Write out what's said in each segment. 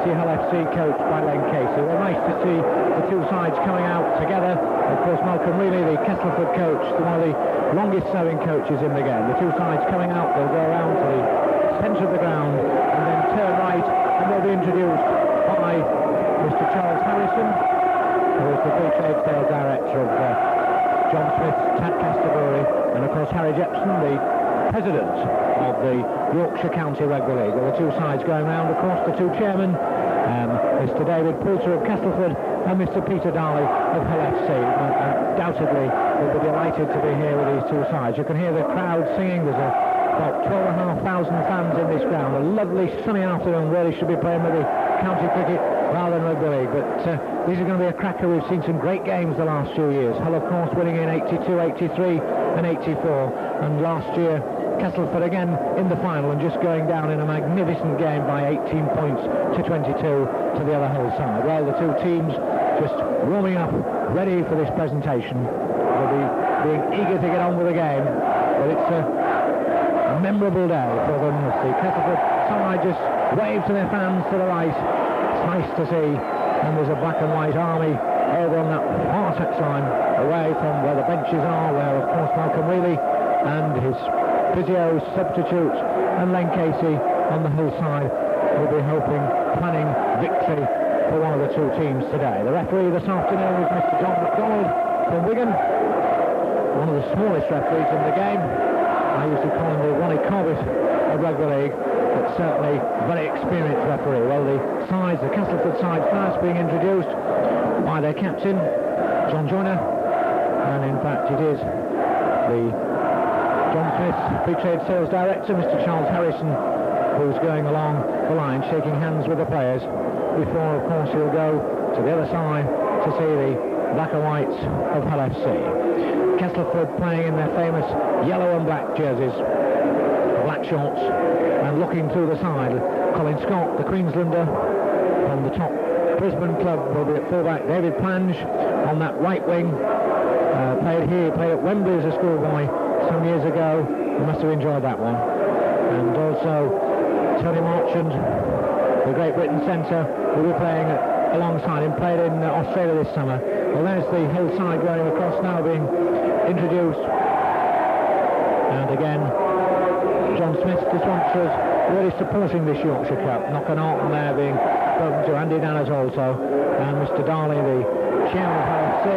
mighty Hull FC, coached by Len Casey. Well, nice to see the two sides coming out together. Of course, Malcolm Reilly, the Castleford coach, one of the longest-serving coaches in the game. The two sides coming out, they'll go around to the centre of the ground and then turn right, and they'll be introduced by Mr. Charles Harrison, who is the Free Trade Sales Director of John Smith's Tadcaster Brewery, and of course Harry Jepson, the President of the Yorkshire County Rugby League. Well, the two sides going round, of course, the two chairmen, Mr. David Poulter of Castleford and Mr. Peter Darley of Hull FC. Undoubtedly, we'll be delighted to be here with these two sides. You can hear the crowd singing. There's about 12,500 fans in this ground. A lovely sunny afternoon. Really should be playing with the county cricket rather than rugby league, but these are going to be a cracker. We've seen some great games the last few years. Hull, of course, winning in 82, 83 and 84, and last year Castleford again in the final and just going down in a magnificent game by 18 points to 22 to the other Hull side. Well, the two teams just warming up, ready for this presentation. They'll be being eager to get on with the game, but it's a memorable day for them. The Castleford side just wave to their fans to the right. It's nice to see, and there's a black and white army over on that far touchline, away from where the benches are, where of course Malcolm Reilly and his physio substitute and Len Casey on the Hull side will be hoping, planning victory for one of the two teams today. The referee this afternoon was Mr. John McDonald from Wigan, one of the smallest referees in the game. I used to call him the Ronnie Corbett of Rugby League, but certainly very experienced referee. Well, the sides, the Castleford side first being introduced by their captain, John Joyner, and in fact it is the John Smith's Free Trade Sales Director, Mr. Charles Harrison, who's going along the line, shaking hands with the players, before, of course, he'll go to the other side to see the black and whites of Hull FC. Castleford playing in their famous yellow and black jerseys, black shorts, and looking to the side, Colin Scott, the Queenslander, from the top Brisbane club, will be at fullback. David Plange on that right wing, played at Wembley as a schoolboy some years ago. You must have enjoyed that one. And also Tony Marchand, the Great Britain centre, will be playing alongside him, played in Australia this summer. Well, there's the Hull side going across now, being introduced. And again, John Smith, the sponsors, really supporting this Yorkshire Cup. Knockan Orton there being spoken to, Andy Danners also, and Mr. Darley, the chairman of Hull FC,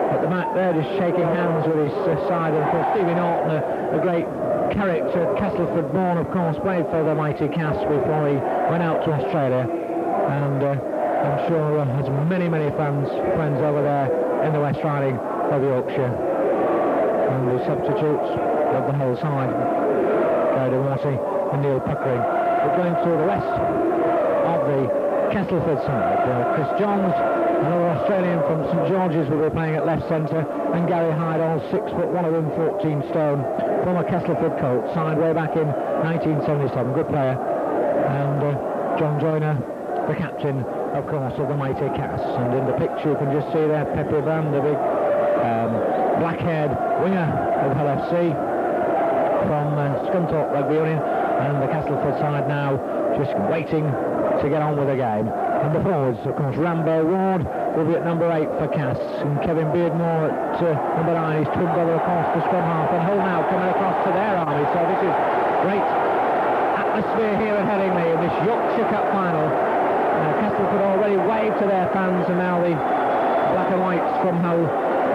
at the mat there, just shaking hands with his side. And of course, Stevie Norton, a great character, Castleford born, of course, played for the mighty Cass before he went out to Australia, and I'm sure has many friends over there in the West Riding of Yorkshire. And the substitutes of the Hull side, Gary DeWarsey and Neil Puckering. We're going through the rest of the Castleford side. Chris Johns, another Australian from St George's, will be playing at left centre, and Gary Hyde, all 6 foot, one of them 14 stone, former Castleford Colt, signed way back in 1977, good player. And John Joyner, the captain, of course, of the mighty Cass. And in the picture you can just see there Pepe Brand, the big black-haired winger of Hull FC from Scunthorpe Rugby Union, and the Castleford side now just waiting to get on with the game. And the forwards, of course, Rambo Ward will be at number 8 for Cass, and Kevin Beardmore at number 9, his twin brother, of course, the scrum half. And Hull now coming across to their army, so this is great atmosphere here at Headingley in this Yorkshire Cup Final. Castleford already waved to their fans, and now the black and whites from Hull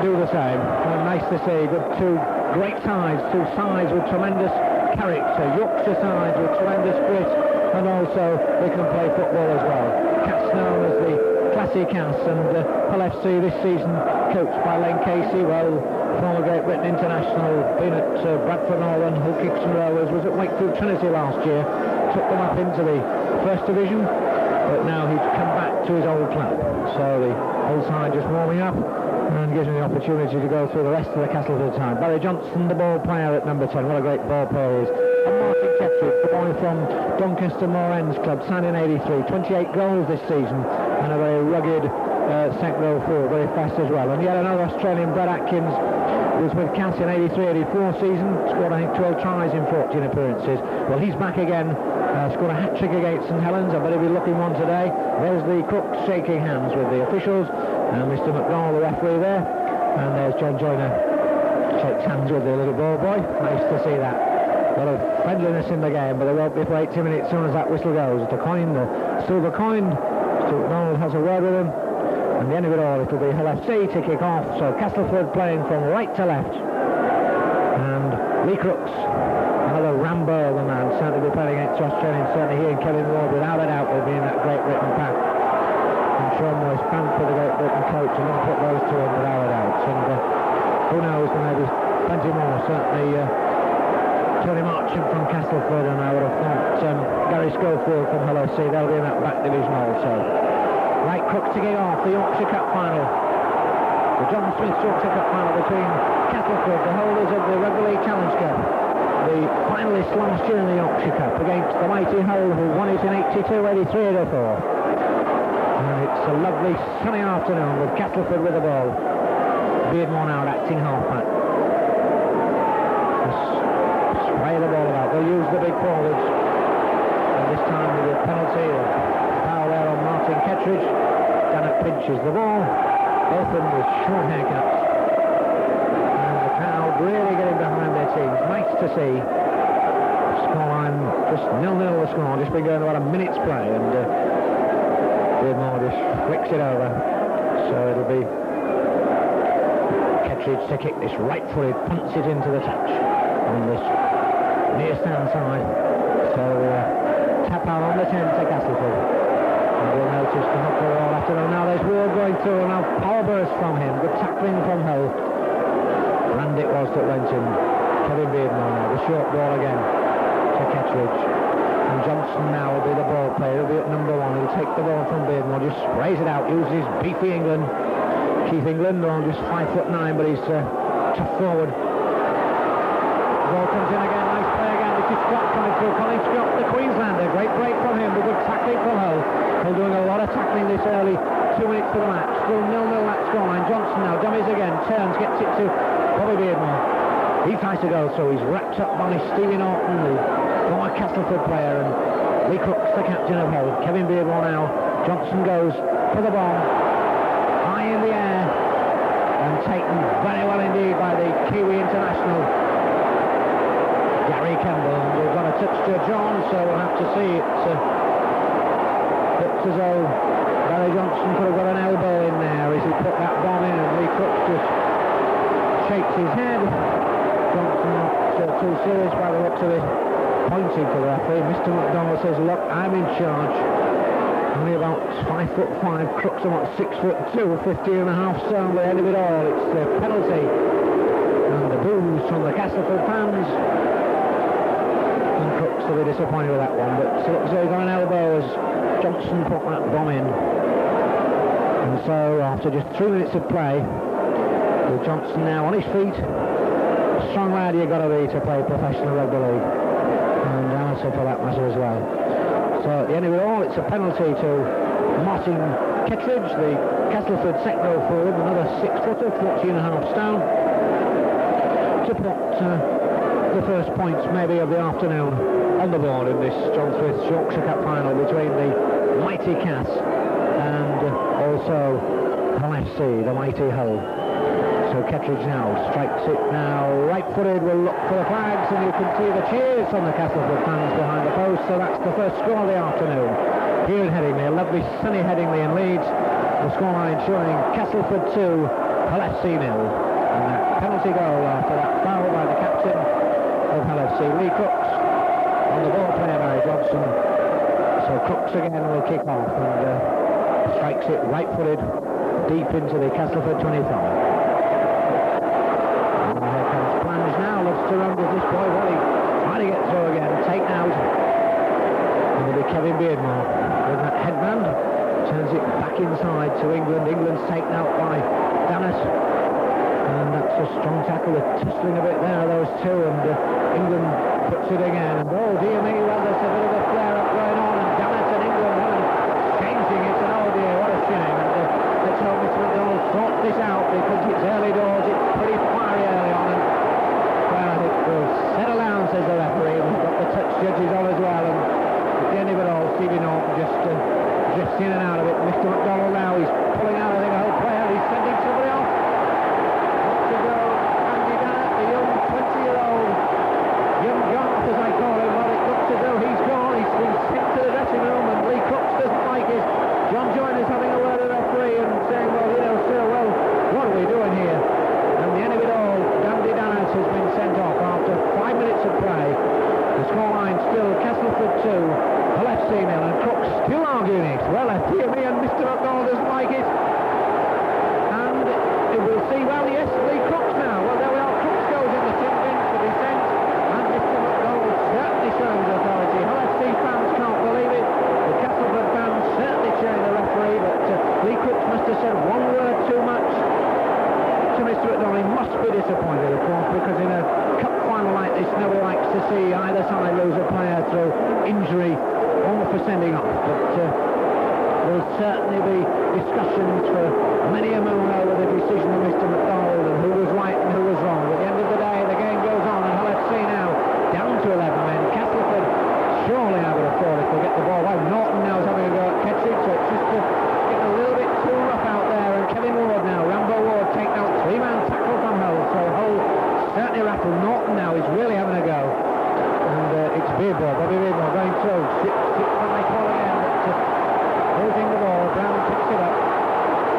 do the same. Nice to see. Good, two great sides, two sides with tremendous character. Yorkshire sides with tremendous grit, and also they can play football as well. Cass known as the classy Cass, and Hull FC this season coached by Len Casey. Well, former Great Britain international, been at Bradford Northern, Hull Kingston Rovers, was at Wakefield Trinity last year, took them up into the first division, but now he's come back to his old club. So the Hull side just warming up, and gives me the opportunity to go through the rest of the Castleford side. Barry Johnson, the ball player at number 10. What a great ball player he is. And Martin Tetrick, the boy from Doncaster Moor Ends Club, signed in 83. 28 goals this season, and a very rugged second row forward, very fast as well. And yet another Australian, Brad Atkins, was with Cass in 83-84 season, scored I think 12 tries in 14 appearances. Well, he's back again, scored a hat-trick against St Helens. I bet he'll be looking one today. There's the Crooks shaking hands with the officials, and Mr McDonald, the referee there, and there's John Joyner shakes hands with the little ball boy. Nice to see that. A lot of friendliness in the game, but they won't be for 80 minutes as soon as that whistle goes. The coin, the silver coin. Mr McDonald has a word with him. And the end of it all, it'll be Hull FC to kick off. So Castleford playing from right to left. And Lee Crooks, another Rambo of a man, certainly be playing against Australian. Certainly he and Kevin Ward, without a doubt, will be in that Great Britain pack. I'm sure Moyes stand for the Great Britain coach and then put those two in without a doubt. And who knows, there may be plenty more. Certainly Tony Marchant from Castleford, and I would have thought Gary Schofield from Hull FC, they'll be in that back division also. Right, Crooks to kick off the Yorkshire Cup Final. The John Smith Yorkshire Cup Final between Castleford, the holders of the Rugby League Challenge Cup, the finalists last year in the Yorkshire Cup, against the mighty Hull, who won it in 82, 83, 84. And it's a lovely sunny afternoon with Castleford with the ball. Beardmore now acting halfback. Spray the ball about. They'll use the big forwards. And this time with a penalty of foul there on Martin Kettridge. Dannett pinches the ball. Both of them with short haircuts. And the crowd really getting behind their teams. Nice to see. Scoreline just 0-0 the score. Just been going about a minute's play, and Beardmore just flicks it over. So it'll be Kettridge to kick this right-footed, punts it into the touch on this near stand side. So tap out on the 10 to Castleford. And we'll notice the hot ball all afternoon. Now there's Ward going through, and now power burst from him. Good tackling from Hull. And it was that went in. Kevin Beardmore now, the short ball again to Kettridge. And Johnson now will be the ball player. He'll be at number 1. He'll take the ball from Beardmore, just sprays it out, uses beefy England. Keith England, just 5'9", but he's tough forward. Ball comes in again, nice play again. This is Scott coming through. Colin Scott, the Queenslander. Great break from him, but good tackling from Hull. Hull doing a lot of tackling this early 2 minutes to the match. Still 0-0 that scoreline. Johnson now dummies again, turns, gets it to Bobby Beardmore. He tries to go through. He's wrapped up by Stevie Norton, the former Castleford player, and Lee Crooks, the captain of Hull. Kevin Beardmore now. Johnson goes for the ball. High in the air. And taken very well indeed by the Kiwi international Gary Campbell. And we've got a touch to John, so we'll have to see. It looks as though Barry Johnson could have got an elbow in there as he put that bomb in, and Lee Crooks just shakes his head. Johnson not too serious by the looks of it, pointing to the referee. Mr McDonald says, look, I'm in charge. Only about 5'5", Crooks about 6'2", 15.5 stone, but the end of it all, it's the penalty. And the boos from the Castleford fans. And Crooks will be disappointed with that one, but it looks as though he got an elbow as Johnson put that bomb in. And so, after just 3 minutes of play, with Johnson now on his feet, strong lad you've got to be to play professional rugby league. And amateur for that matter as well. So at the end of it all, it's a penalty to Martin Kettridge, the Castleford second row forward, another 6-footer, 14.5 stone, to put the first points maybe of the afternoon on the board in this John Smith Yorkshire Cup Final between the mighty Cass and also Hull FC, the mighty Hull. So Kettridge now strikes it now, right-footed, will look for the flags, and you can see the cheers from the Castleford fans behind the post. So that's the first score of the afternoon here in Headingley, a lovely sunny Headingley in Leeds. The scoreline showing Castleford 2, Hull FC 0. And that penalty goal after that foul by the captain of Hull FC, Lee Crooks, on the ball player Barry Johnson. So Crooks again will kick off and strikes it right-footed deep into the Castleford 25. To run with this boy, Wally trying to get through again, taken out. And it'll be Kevin Beardmore with that headband, turns it back inside to England. England's taken out by Dannett, and that's a strong tackle. They're tussling a bit there, those two, and England puts it again. And oh dear me, well there's a bit of a flare-up going on, and Dannett and England changing it, and oh dear, what a shame. And let's hope Mr McDonald thought this out, because it's early doors, it's pretty fiery early. drifts in and out of it. Mr. McDonald now, he's pulling out, I think, a whole player. He's sending somebody off. Got to go. Andy Dannett, the young 20-year-old, young Garth, as I call him. Well, it looks as though he's gone. He's been sent to the dressing room, and Lee Crooks doesn't like it. John Joyner's having a word with the referee and saying, well, you know, sir, well, what are we doing here? And the end of it all, Andy Dannett has been sent off after 5 minutes of play. The scoreline still Castleford 2, Hull FC 0, and Crooks still arguing it. Well, hear me, and Mr. McDonald doesn't like it. And we'll see, well, yes, Lee Crooks now. Well, there we are, Crooks goes in the tin bin for descent, and Mr. McDonald certainly shows authority. Hull FC fans can't believe it. The Castleford fans certainly cheering the referee, but Lee Crooks must have said one word too much to Mr. McDonald. He must be disappointed, of course, because in a cup final like this, nobody likes to see either side lose a player through injury or for sending off. But there will certainly be discussions for many a moon over the decision of Mr. McDonald and who was right and who was wrong. At the end of the day, the game goes on, and Hull FC now down to 11 men. Castleford surely, I would have thought, if they get the ball. Well, Norton now is having a go at Kettridge, so it's just getting a little bit too rough out there. And Kevin Ward now, Rambo Ward, taking out three-man tackle from Hull. So Hull certainly rattled. Norton now is really having a go. And it's Beardmore, Bobby Beardmore going through. Six by Paul again, but holding the ball. Brown picks it up,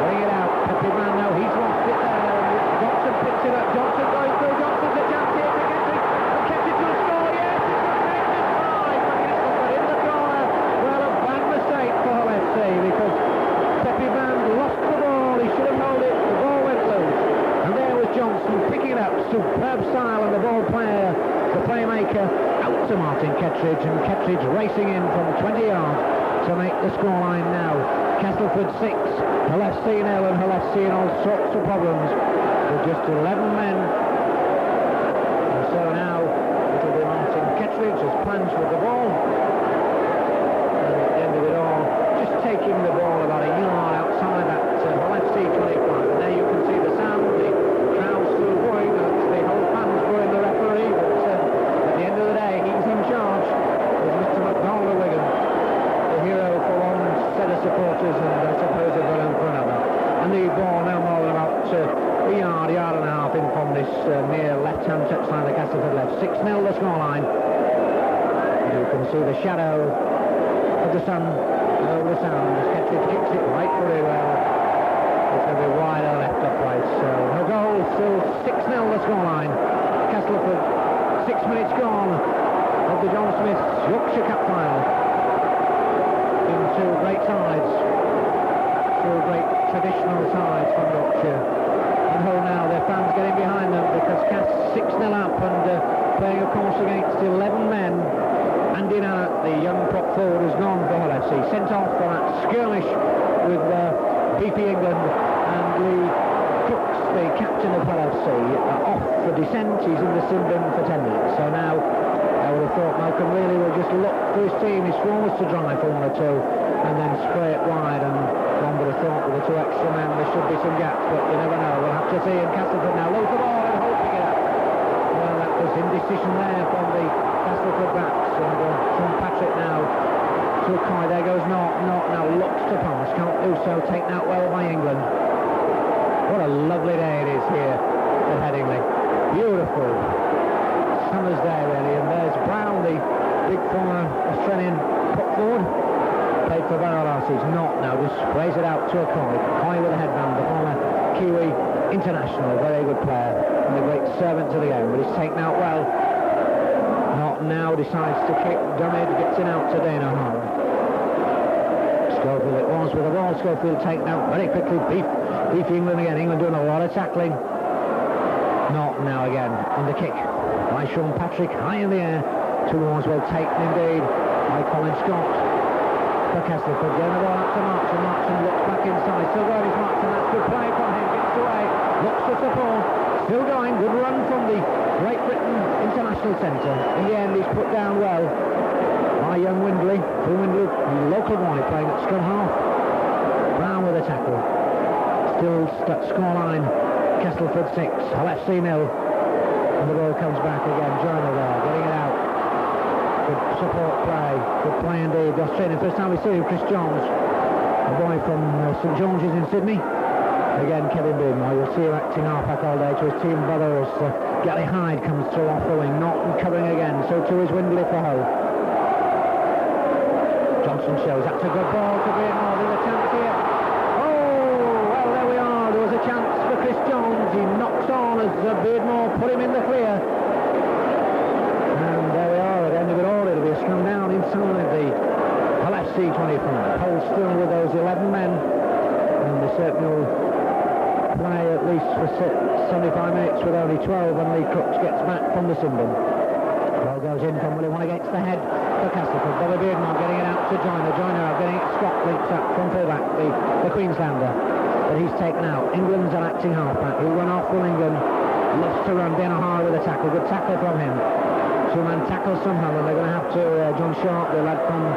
bring it out. Pepe Man now, he's lost it there. Johnson picks it up. Johnson going through. Johnson's a chance here for Kettridge. And Kettridge will score. Yes, it's a tremendous try from Castleford in the corner. Well, a bad mistake for Hull FC because Pepe Man lost the ball. He should have held it. The ball went loose. And there was Johnson picking it up. Superb style, and the ball player, the playmaker, out to Martin Kettridge, and Kettridge racing in from 20 yards to make the scoreline now. Castleford 6, Hull FC 0, and Hull FC in all sorts of problems with just 11 men. And so now it'll be Martin Kettridge as plans with the ball. And at the end of it all, just taking the ball about a yard outside that Hull FC 25. And there you can see the sound, the crowd still going, the whole fans going the referee, but at the end of the day, he's in charge. There's Mr. McDonald of Wigan, the hero for one set of supporters, and I suppose a villain for another. And the ball no more than about a yard and a half in from this near left-hand touchline, the Castleford left. 6-0 the scoreline. You can see the shadow of the sun over the sound as Kettridge kicks it right pretty well. It's going to be wider left upright. So a goal, still 6-0 the scoreline. Castleford, 6 minutes gone of the John Smith's Yorkshire Cup Final. In two great sides, two great traditional sides from Yorkshire. And Hull now, their fans getting behind them because Cass 6-0 up and playing, of course, against 11 men. Andy Dannett, the young prop forward, has gone for Hull FC. Sent off for that skirmish with BP England, and Lee Crooks, the captain of Hull FC, off for descent. He's in the sin bin for 10 minutes. So now I would have thought Malcolm really will just look for his team. His forwards to drive for 1 or 2 and then spray it wide, and one would have thought with the 2 extra men there should be some gaps, but you never know. We'll have to see. And Castleford now lose the ball and Hull pick it up. Well, that was indecision there from the Castleford backs, and Sean Patrick now to Coy. There goes Norton. Norton now looks to pass, can't do so, taken out well by England. What a lovely day it is here at Headingley. Beautiful summer's day really, and there's Brown, the big former Australian prop forward, played for Barrow last season. Not now, just sprays it out to a Coy. Coy with a headband, the former Kiwi international, very good player and a great servant to the game, but he's taken out well. Not now decides to kick. Dummid gets it out to Dana Hall. Schofield it was with the ball. Schofield taken out very quickly. Beef England again. England doing a lot of tackling. Not now again on the kick by Sean Patrick, high in the air towards, well taken indeed by Colin Scott for Castleford. Getting the ball up to Martin. Martin looks back inside. Still going is Martin. That's good play from him. Gets away. Looks for support. Still going. Good run from the Great Britain International Centre. In the end, he's put down well by young Windley. Phil Windley, local boy, playing at scrum half. Brown with a tackle. Still scoreline. Castleford 6, Hull FC 0. And the ball comes back again. Joyner there, getting it out. Good support play. Good play indeed. The Australian, first time we see him, Chris Jones. a boy from St George's in Sydney. Again, Kevin Beardmore, you'll see him acting half-back all day to his team brother as Gally Hyde comes through off the wing. Norton covering again, so too is Windley for Hull. Johnson shows, that's a good ball to Beardmore, there's a chance here. Oh, well there we are, there was a chance for Chris Jones, he knocks on as Beardmore put him in the clear. And there we are, at the end of it all, it'll be a scrum down inside the Hull FC 25. Hull still with those 11 men, and they certainly will play at least for 75 minutes with only 12 when Lee Crooks gets back from the Simbin. Ball goes in from Willie One against the head for Castleford. Bobby Beardmore getting it out to Joyner. Joyner getting it, Scott links up from fullback, the Queenslander. But he's taken out. England's an acting halfback. He'll run off Will England. Loves to run. Dana High with a tackle. Good tackle from him. Two-man tackle somehow, and they're going to have to, John Sharp, the lad from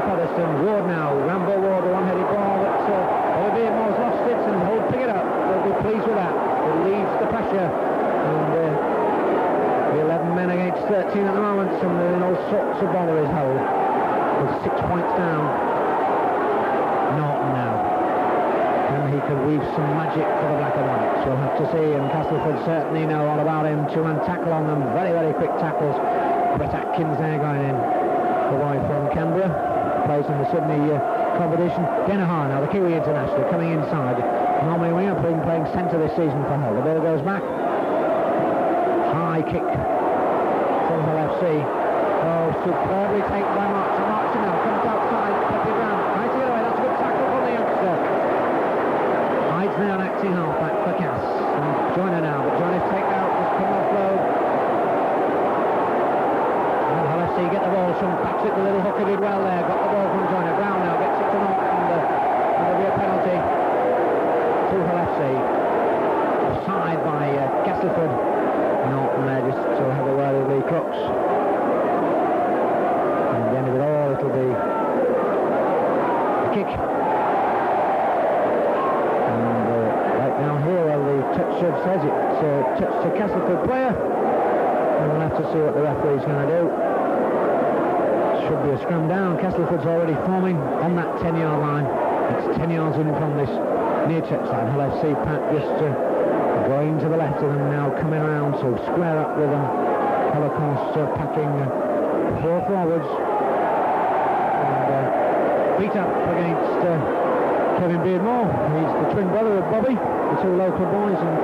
Featherstone. Ward now. Rambo Ward, a one-headed ball. But Bobby Beardmore's lost it, and he'll pick it up. They'll be pleased with that. It leaves the pressure. And the 11 men against 13 at the moment, and they're in all sorts of bother is Hull. With 6 points down. Norton now. And he could weave some magic for the Black and Whites. We'll have to see, and Castleford certainly know all about him. Two-man tackle on them, very, very quick tackles. Brett Atkins there going in. The boy from Canberra, plays in the Sydney competition. Denahar now, the Kiwi international, coming inside. Normally winger, playing centre this season for Hull. The ball goes back. High kick from Hull FC. Oh, superbly taken by Martin. Martin now comes outside. Pepe Brown tries to get away. That's a good tackle from the youngster. Hyde's now an acting halfback for Cass. And Joyner now, but Joyner's taken out. Just come offload. And Hull FC get the ball. Sean Patrick, the little hooker, did well there. Got the ball from Joyner. Brown now gets it to Norton. And there'll be a penalty to Hull FC. Offside by Castleford. Norton there just to have a word with Lee Crooks. And at the end of it all, it'll be a kick. And right now here, well, the touch says it's touched a Castleford player. And we'll have to see what the referee's going to do. Should be a scrum down. Castleford's already forming on that 10-yard line. It's 10 yards in from this near touchline. Hull FC Pat just going to the left of them now, coming around to square up with them. Hull, of course, packing 4 forwards. And beat up against Kevin Beardmore. He's the twin brother of Bobby, the two local boys, and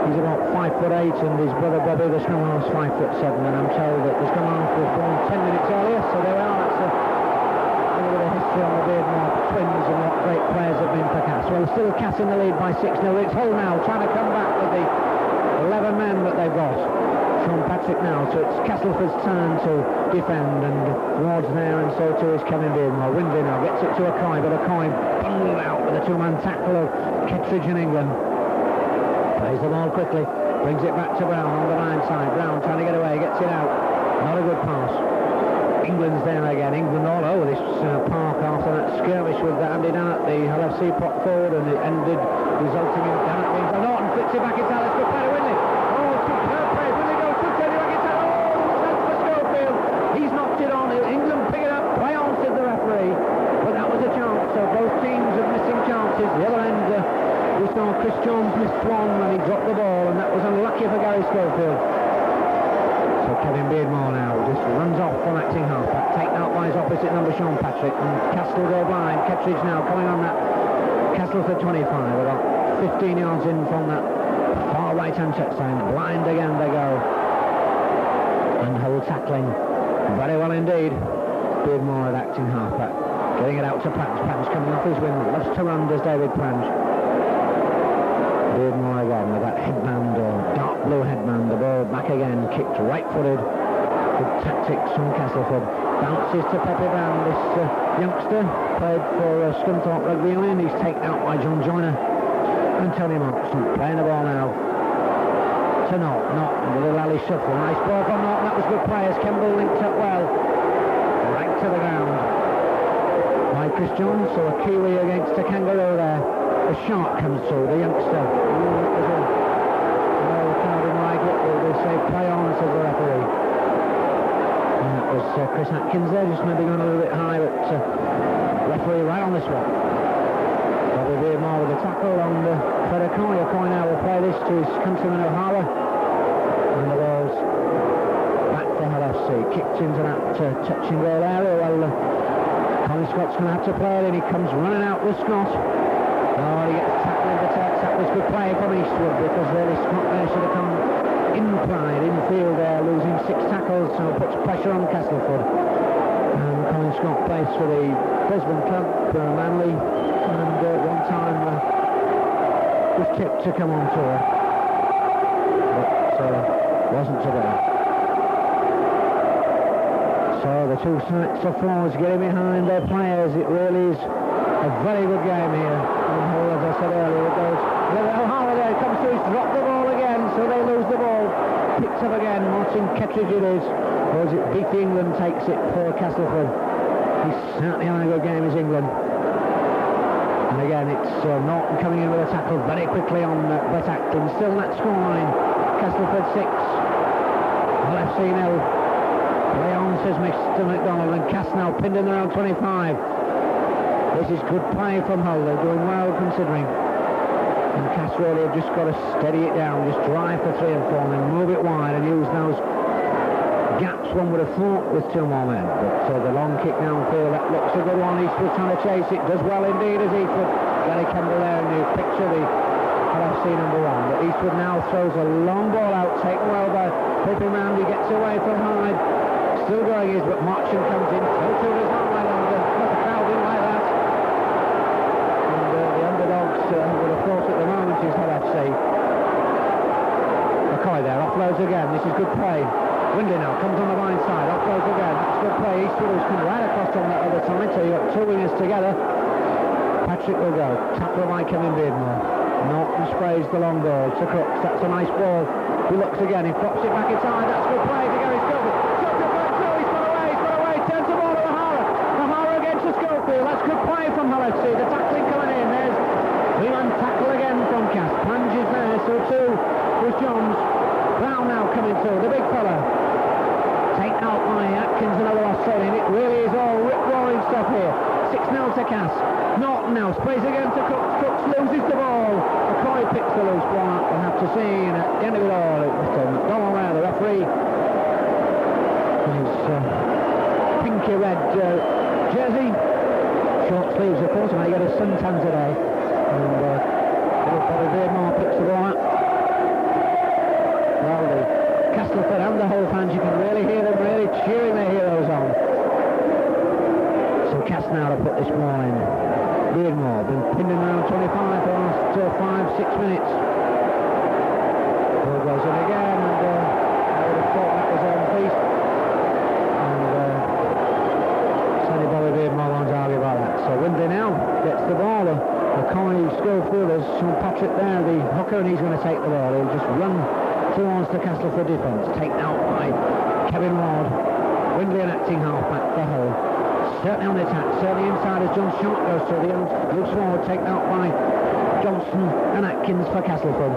he's about 5'8", and his brother Bobby, the scrum half's 5'7", and I'm told that the scrum half was born 10 minutes earlier, so there we are. That's a little bit of history on the Beardmore twins and what great players have been for Cass. Well, still Cass in the lead by 6-0. It's Hull now trying to come back with the 11 men that they've got. Sean Patrick now, so it's Castleford's turn to defend, and Ward's there, and so too is Kevin Beardmore. Windley now gets it to Okoye, but Okoye bundled out with a two-man tackle of Kettridge in England. Plays the ball quickly, brings it back to Brown on the line side. Brown trying to get away, gets it out. Not a good pass. England's there again. England all over this park after that skirmish with Andy Dannett. The Hull FC pot forward, and it ended resulting in Dannett being... Norton flicks it back inside. Let's go play to Windley. Oh, superb play. Windley goes to turn it back inside. Oh, chance for Schofield. He's knocked it on. England pick it up. Play on, said the referee. But that was a chance. So both teams are missing chances. The other end, we saw Chris Jones missed one and he dropped the ball, and that was unlucky for Gary Schofield. So Kevin Beardmore now just runs off from acting halfback, taken out by his opposite number, Sean Patrick, and Castle go blind. Kettridge now coming on that Castleford 25, about 15 yards in from that far right-hand touchline. Blind again they go. And Hull tackling very well indeed. Beardmore at acting halfback, getting it out to Prange. Prange coming off his wing, loves to run, does David Prange. Beardmore again with that headband, dark blue headband, the ball back again, kicked right-footed. Good tactics from Castleford. Bounces to Pepe Brown, this youngster, played for Scunthorpe Rugby Union. He's taken out by John Joyner and Tony Markson. Playing the ball now to Norton, the little alley shuffle. Nice ball from Norton, that was good play as Kemble linked up well. Right to the ground by Chris Jones, so a Kiwi against a kangaroo there. A shark comes through, the youngster. The crowd didn't like it. They say play on, says the referee. And that was Chris Atkins there, just maybe going a little bit high, but referee right on the spot. Bobby Beardmore with the tackle on Fred O'Coy. O'Coy now will play this to his countryman O'Hara. And the ball's back for Hull FC. Kicked into that touching goal area. Well, Colin Scott's going to have to play it, and he comes running out with Scott. Oh, he gets tackled into touch. That was good play from Eastwood, because really Scott there should have come inside, infield there, losing 6 tackles, so it puts pressure on Castleford. And Colin Scott plays for the Brisbane club, Manly, and one time was tipped to come on tour, but wasn't today. So the two sets of forwards getting behind their players. It really is a very good game here. And as I said earlier, it goes. O'Hara there comes through, he's dropped the ball again, so they lose the ball. Picks up again, Martin Kettridge it is. Or is it Beefy England takes it for Castleford? He's certainly having a good game as England. And again, it's Norton coming in with a tackle very quickly on Brett Atkins. Still that scoreline. Castleford 6. Hull FC 0. Play on, says Mr. McDonald, and Cass now pinned in around 25. This is good play from Hull. They're doing well considering. And Cass really have just got to steady it down, just drive for 3 and 4 and then move it wide and use those gaps one would have thought with 2 more men. But the long kick downfield, that looks a good one. Eastwood trying to chase it, does well indeed as Eastwood. Gary Kemble there in the picture, the LFC number 1. But Eastwood now throws a long ball out, taken well by Pippin round, he gets away from Hyde. Still going his, but Marchand comes in, so does not well under. The crowd didn't like that. And the underdogs would have thought at the moment is Hull FC. McCoy there, offloads again, this is good play. Windley now comes on the line side, offloads again, that's good play. Eastwood has come right across on that other side, so you've got 2 wingers together. Patrick will go, tackle by Kevin Beardmore. Norton sprays the long ball to Crooks, that's a nice ball. He looks again, he flops it back inside, that's good play to Gary Schofield. He's got away, turns the ball to O'Hara against the Schofield, that's good play from Hull FC. The tackling coming in, there's 3-man tackle again from Cass. Plunges there, so 2 was Johns. Brown now coming through, the big fella. Taken out by Atkins, another Australian. It really is all rip-roaring stuff here. 6-0 to Cass. Norton now sprays again to Crooks. Crooks loses the ball. McCoy picks the loose ball up. We'll have to see, and at the end of it all, Mr. McDonald there, the referee. His pinky red jersey. Short sleeves, of course, and he got a suntan today. And Bobby Beardmore picks the ball up. Well, the Castleford and the Hull fans, you can really hear them really cheering their heroes on. So Cass now to put this ball in. Beardmore been pinned in around 25 for the last 5-6 minutes. Ball goes in again, and I would have thought that was on feast. And Sonny Bobby Beardmore won't argue about that. So Windley now gets the ball. McCoy, Schofield, there's Sean Patrick there, the hooker, and he's going to take the ball. He'll just run towards the Castleford defence, taken out by Kevin Ward. Windley an acting half-back for Hull. Certainly on the attack, certainly inside as John Sharp goes through the loose forward, taken out by Johnson and Atkins for Castleford.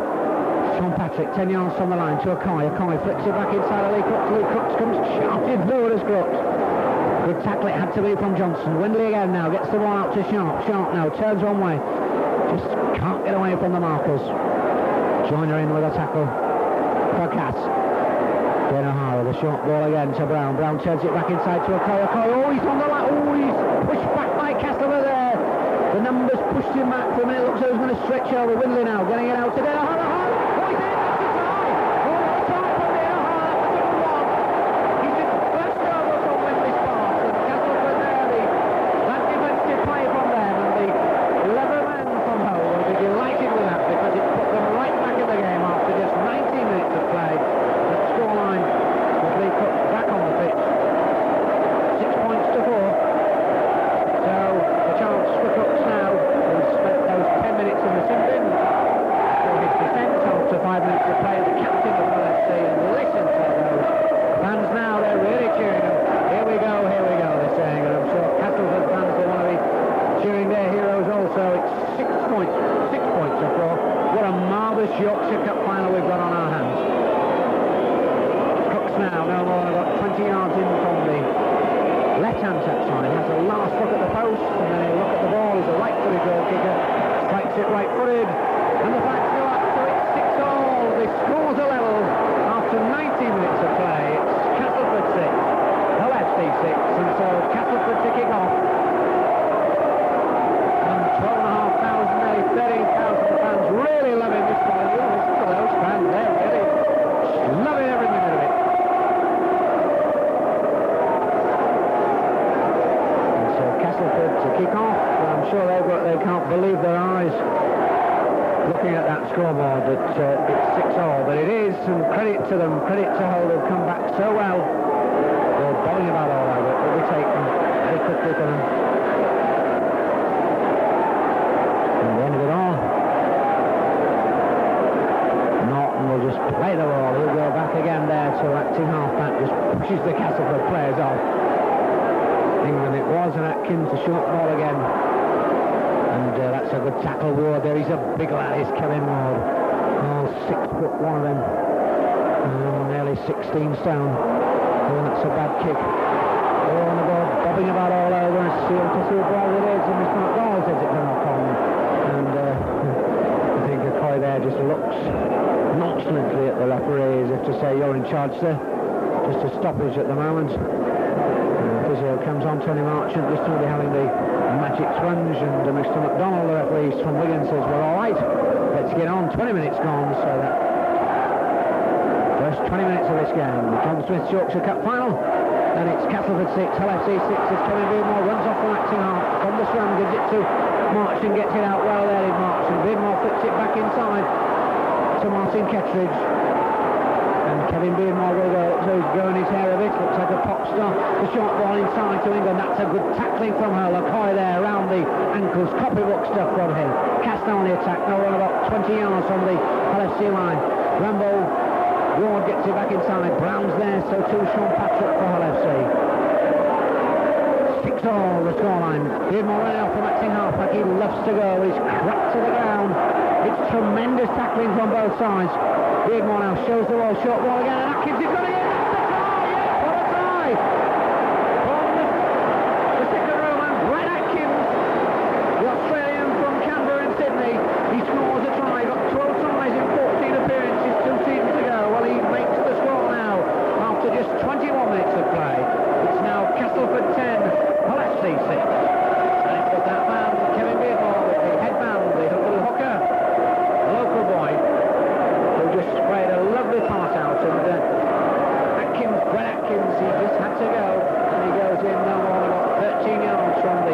Sean Patrick, 10 yards from the line to O'Coy. O'Coy flicks it back inside of Lee Crooks. Lee Crooks comes shafted through as Crooks. Good tackle, it had to be from Johnson. Windley again now, gets the ball out to Sharp. Sharp now turns one way. Just can't get away from the markers. Joiner in with a tackle for Cass. Ben O'Hara, the short ball again to Brown. Brown turns it back inside to O'Coy. O'Coy, oh, he's on the line. Oh, he's pushed back by Castleford there. The numbers pushed him back for a minute. Looks like he's going to stretch over. Windley now, getting it out to Ben O'Hara. Oh, he's in, that's a try. Oh, what a try from Ben O'Hara. That's a good one. He's just burst over from Windley's pass. And Castleford there, that defensive play from them. And the clever man from Hull will be delighted with that, because it put them right back in the game after just 19 minutes of play. That scoreline with Lee Crooks back on the pitch. 6 points to 4. So the chance for Crooks now, who's spent those 10 minutes in the sin bin for his defence. look at the post, and then he'll look at the ball. He's a right-footed goal kicker, strikes it right-footed, and the facts go up, so it's 6-all. The scores are level after 90 minutes of play. It's Castleford 6, LFC 6, and so Castleford to kick off. And 12,500, nearly 13,000 fans really loving this one. You listen to those fans, they're really loving every minute of it. And so Castleford to kick off. I'm sure they can't believe their eyes looking at that scoreboard that it's 6-all, but it is, and credit to them, credit to how they've come back so well. They're bobbing about all over it, but we take them very quickly for them. And the end of it all, Norton will just play the ball. He'll go back again there to acting half-back, just pushes the Castleford players off. England it was, and Atkins a short ball again. And that's a good tackle, Ward there. He's a big lad, is Kevin Ward. Oh, 6'1" of them. Nearly 16 stone. Oh, that's a bad kick. Oh, and the ball bobbing about all over. And see what ball it is. And Mr. McDonald says it's a knock-on. And I think Okoye there just looks nonchalantly at the referee as if to say, you're in charge, sir. Just a stoppage at the moment. Physio comes on, Tony Marchant, this time they're having the magic sponge, and Mr. McDonald, the referee from Wigan, says, we're all right, let's get on. 20 minutes gone, so that first 20 minutes of this game. John Smith's Yorkshire Cup Final, and it's Castleford 6, LFC 6 is Kevin Beardmore, runs off from acting half, from the scrum, gives it to Marchant, gets it out well there, is Marchant. Beardmore flips it back inside to Martin Kettridge. And Kevin Beardmore will go in his hair a bit, looks like a pop star. The short ball inside to England, that's a good tackling from her. Okoye there around the ankles, copybook stuff from him. Cast on the attack, now run about 20 yards from the LFC line. Rambo, Ward gets it back inside, Brown's there, so too Sean Patrick for LFC. 6-all the scoreline. Beardmore running off from acting half-back, he loves to go, he's cracked to the ground. It's tremendous tackling from both sides. Beardmore now shows the ball, short ball again, and Atkins is going to get it. That's a try! Yes, what a try! From the second row man, Brett Atkins, the Australian from Canberra and Sydney. He scores a try, got 12 tries in 14 appearances 2 seasons ago. Well, he makes the score now after just 21 minutes of play. It's now Castleford 10, LFC 6. And it's got that man, Kevin Beardmore, with the headband, the little hooker, the local boy, just sprayed a lovely pass out, and Atkins, Brett Atkins, he just had to go, and he goes in no more than about 13 yards from the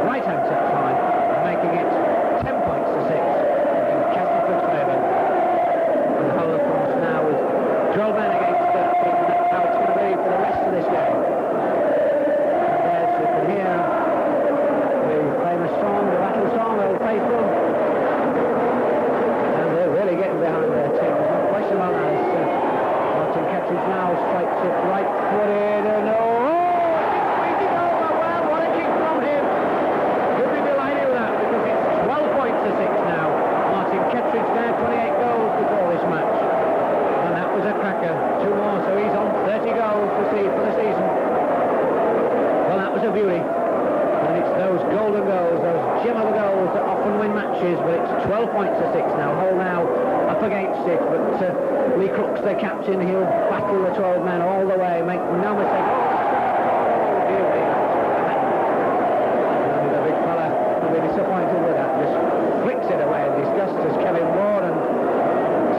right-hand touchline, making it 10 points to 6 in Castleford's favour. And the whole comes now with 12 men against 13, and that's how it's going to be for the rest of this game. And there's, you can hear the famous song, the battle song, Old Faithful, and they're really getting behind their team. Martin Kettridge now strikes it right-footed, and oh, it's it over. Well, what a kick from him. You'll be delighted with that, because it's 12 points to 6 now. Martin Kettridge there, 28 goals before this match, and that was a cracker. 2 more, so he's on 30 goals for the season. Well, that was a beauty. And it's those golden goals, those gem of the goals that often win matches, but it's 12 points to 6 now. Hull now up against it, but Lee Crooks, the captain, he'll battle the 12 men all the way, make no mistake. Oh, beauty. And the big fella will be disappointed with that, just flicks it away in disgust as Kevin Ward, and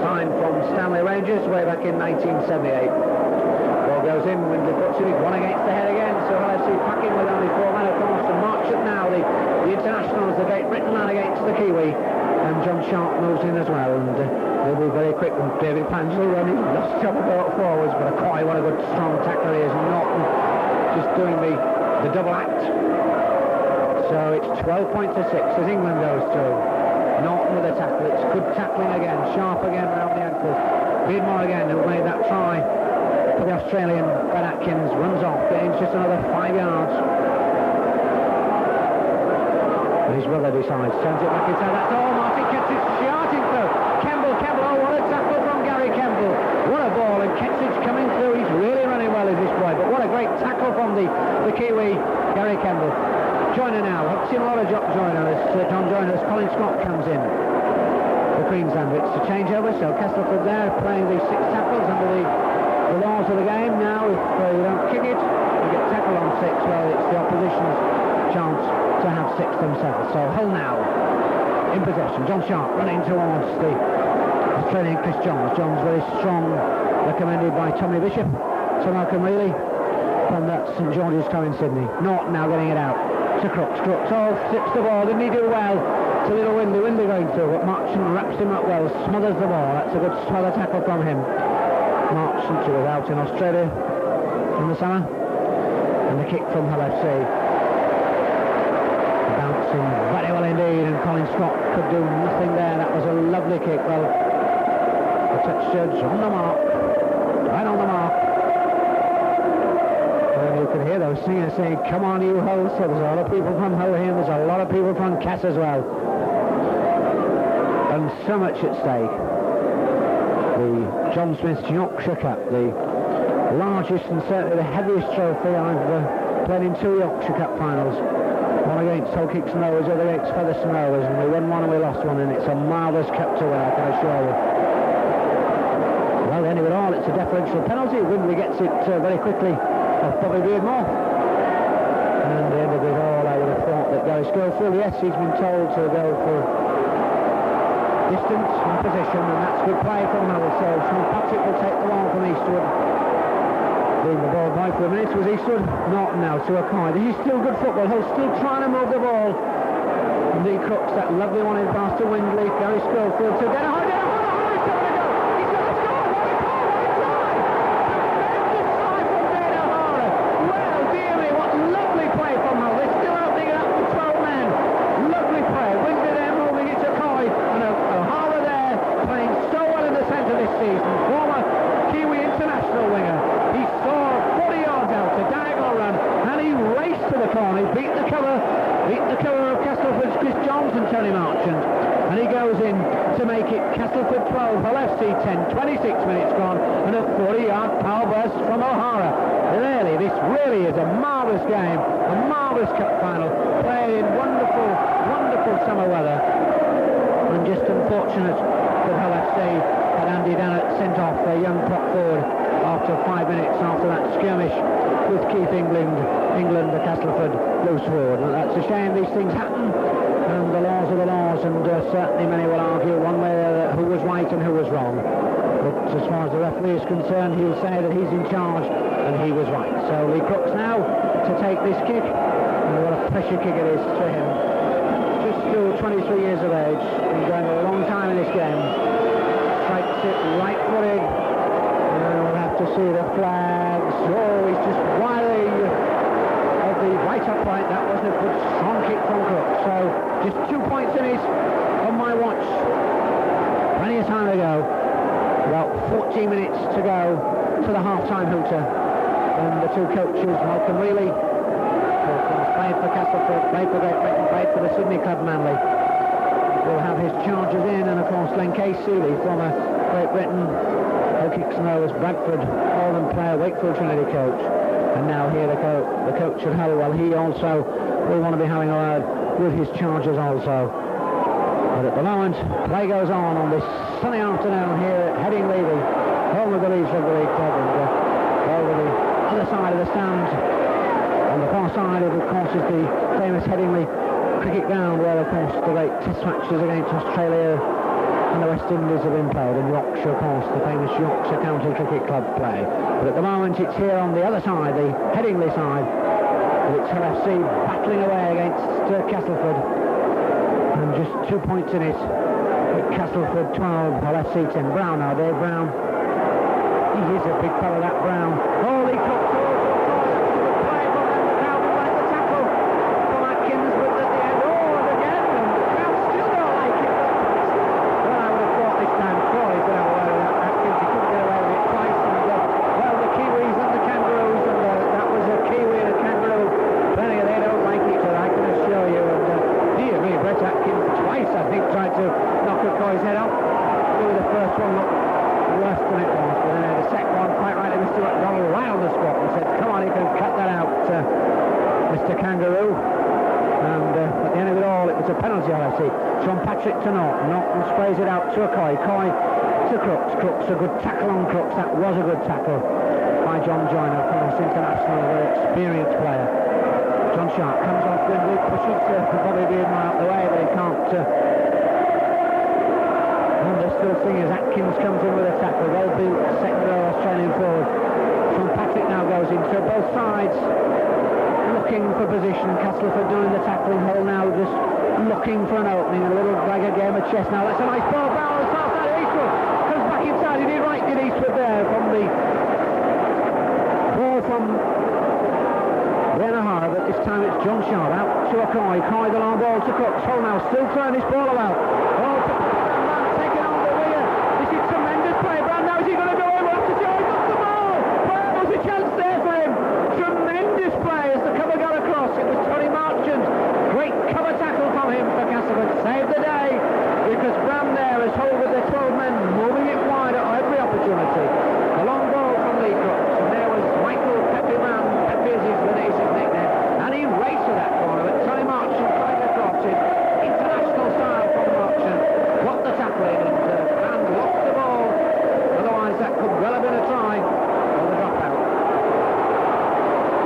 signed from Stanley Rangers way back in 1978. Ball goes in, Windley puts it, he's one against the head again, so LFC packing with only 4 men across, and Marchant now, the internationals, the Great Britain man against the Kiwi, and John Sharp moves in as well, and they'll be very quick. And David Pangel running, lost some about forwards, but Okoye, what a good strong tackler he is, and Norton just doing the double act. So it's 12 points to 6 as England goes through. Norton with a tackle, it's good tackling again, Sharp again around the ankle. Beardmore again, who made that try for the Australian. Ben Atkins runs off, gains just another 5 yards. And his brother decides, sends it back inside. That's all. Martin Kettridge shouting through. Kemble, oh, what a tackle from Gary Kemble. What a ball, and Kettridge coming through. He's really running well, is this boy. But what a great tackle from the Kiwi, Gary Kemble. Joyner now. I've seen a lot of Joyner as John Joyner as Colin Scott comes in. The Queensland, it's a changeover, so Castleford there playing the 6 tackles under the laws of the game. Now, if you don't kick it, you get tackled on 6. Well, it's the opposition's chance to have 6 themselves. So Hull now in possession. John Sharp running towards the Australian Chris Johns. Johns very strong, recommended by Tommy Bishop. So Malcolm Reilly from that St George's Co in Sydney. Norton now getting it out to Crooks. Crooks sips the ball. Didn't he do well? It's a little windy going through, but Marchant wraps him up well, smothers the ball. That's a good smother tackle from him. Marchant, who was out in Australia in the summer. And the kick from Hull FC. Bouncing very well indeed, and Colin Scott could do nothing there. That was a lovely kick. Well, the touch judge on the mark. Right on the mark. You can hear those singers saying, come on you Hull. So there's a lot of people from Hull here, and there's a lot of people from Cass as well. And so much at stake. The John Smith's Yorkshire Cup, the largest and certainly the heaviest trophy I've played in 2 Yorkshire Cup finals. One against Hull Kicks and Rovers, other against Featherstone Rovers, and we won one and we lost one, and it's a marvellous cup to win, I can assure you. Well, anyway, it's a deferential penalty. Wimbley gets it very quickly off Bobby Beardmore. And the end of it all, I would have thought that Gary Schofield, yes, he's been told to go for distance and position, and that's good play from Hull. So Sean Patrick will take the ball from Eastwood. Being the ball by for a minute was Eastwood. Norton now to Okoye. This is still good football. Hull still trying to move the ball. And the Crooks, that lovely one in past to Windley. Gary Schofield to get a hold. Castleford 12, Hull FC 10, 26 minutes gone, and a 40-yard power burst from O'Hara. Really, this really is a marvellous game, a marvellous cup final, played in wonderful, wonderful summer weather. And just unfortunate that Hull FC had Andy Dannett sent off a young prop forward after 5 minutes after that skirmish with Keith England, the Castleford loose forward. And that's a shame, these things happen. And the laws are the laws, and certainly many will argue one way or the other who was right and who was wrong. But as far as the referee is concerned, he'll say that he's in charge and he was right. So Lee Crooks now to take this kick, and what a pressure kick it is to him. Just still 23 years of age, been going a long time in this game. Strikes it right-footed, and we'll have to see the flags. Oh, he's just wily of the right upright. That wasn't a good strong kick from Crooks. So just 2 points in it on my watch. Plenty of time to go. About 14 minutes to go to the half-time hooter. And the 2 coaches, Malcolm Reilly, who of course played for Castleford, played for Great Britain, played for the Sydney club Manly, will have his charges in, and of course Len Casey, the former Great Britain, Hull Kicks and Rovers, Bradford, Oldham player, Wakefield Trinity coach. And now here the coach at Hull, well, he also will want to be having a word with his charges also. But at the moment, play goes on this sunny afternoon here at Headingley, the home of the Leeds Rugby League Club, and over the other side of the stand, on the far side of course is the famous Headingley cricket ground, where of course the great test matches against Australia and the West Indies have been played, and Yorkshire, of course, the famous Yorkshire County Cricket Club play. But at the moment it's here on the other side, the Headingley side, it's Hull FC battling away against Castleford, and just 2 points in it. Castleford 12, Hull FC 10. Brown now, Dave Brown. He is a big fella, that Brown. Holy cock! Play from them, the crowd will like the tackle from Atkins, but at the end, again, and the crowd still don't like it. Well, I would have thought this time Crawley's going to have a word with that Atkins. He couldn't get away with it twice, and well, the Kiwis and the Kangaroos, and that was a Kiwi and a Kangaroo. They don't like each other, I can assure you. And dear me, Brett Atkins twice, I think, tried to knock Okoye's head off. Really, the first one looked worse than it was, but the second one, quite rightly, Mr. McDonald right on the spot and said, a penalty, I see. Sean Patrick to Norton. Norton sprays it out to Coy. Coy to Crooks. Crooks, a good tackle on Crooks. That was a good tackle by John Joyner, Cross international, very experienced player. John Sharp comes off Windley, pushes Bobby Beardmore out the way, but he can't. And they're still singing as Atkins comes in with a tackle. Well built, second row Australian forward. Sean Patrick now goes in, so both sides looking for position. Castleford doing the tackling. Hull now just looking for an opening. A little dragger game of chess now. That's a nice ball. Brown on the far side of Eastwood. Comes back inside. He did right, did Eastwood there from the ball from O'Hara, but this time it's John Sharp out to Coy. Coy the long ball to Crooks. Hull now still throwing this ball about. Oh, Brown taking on the rear. This is tremendous play. Brown now, is he going to go over after Joe? He's got the ball. Well, there's a chance there for him. Tremendous play as the cover got across. It was Tony Marchant. Great cover tackle from him for Castleford. Saved the day because Brown there has Hull with their 12 men moving it wide at every opportunity. A long ball from Lee Crooks, and there was Michael Pepe Brown. Pepe is his nickname, and he raced to that corner. But Tony Marchant tried to cross it. International style from Marchant. Got the tackling, and Brown lost the ball. Otherwise, that could well have been a try for the dropout.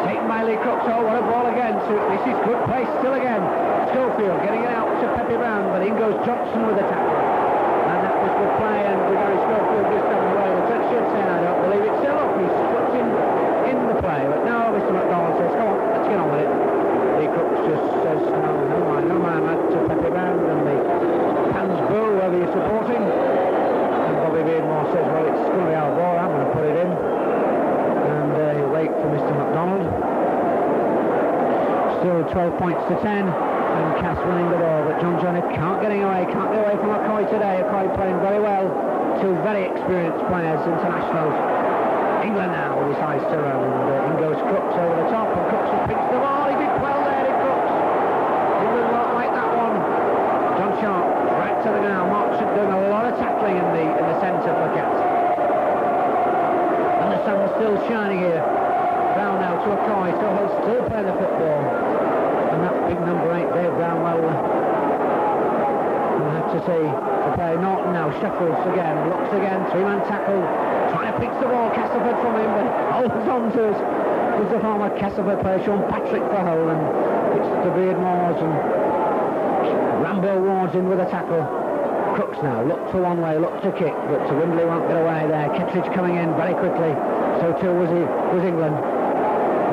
Taken by Lee Crooks. Oh, what a ball again. This is good place still again. Schofield getting it out to Pepe Brown, but in goes Johnson with the tackle. And that was good play, and Gary Schofield just down the way. The touch should say, I don't believe it's still up. He's slipped in the play, but now Mr. McDonald says, come on, let's get on with it. Lee Crooks just says, no man, to Pepe Brown, and the hands boo whether you're supporting. And Bobby Beardmore says, well, it's going to be our ball, I'm going to put it in. And he'll wait for Mr. McDonald. Still 12 points to 10, and Cass winning the ball, but John Joyner can't get away from Coy today. Coy playing very well. Two very experienced players, internationals. England now decides to run, and in goes Crooks over the top, and Crooks has picked the ball. He did well there, did Crooks. England won't like that one. John Sharp right to the ground. Marchant doing a lot of tackling in the centre for Cass. And the sun's still shining here. Brown now to Coy, so Hull still playing the football. And that big number 8, Dave Brown, well, we'll have to see the play. Norton now shuffles again, looks again, 3-man tackle, trying to pick the ball, Castleford from him, but holds on to us. Is the former Castleford player, Sean Patrick for Hull, and it's the Beardmores and Rambo Ward's in with a tackle. Crooks now, look for one way, look to kick, but Windley won't get away there. Kettridge coming in very quickly, so too was England.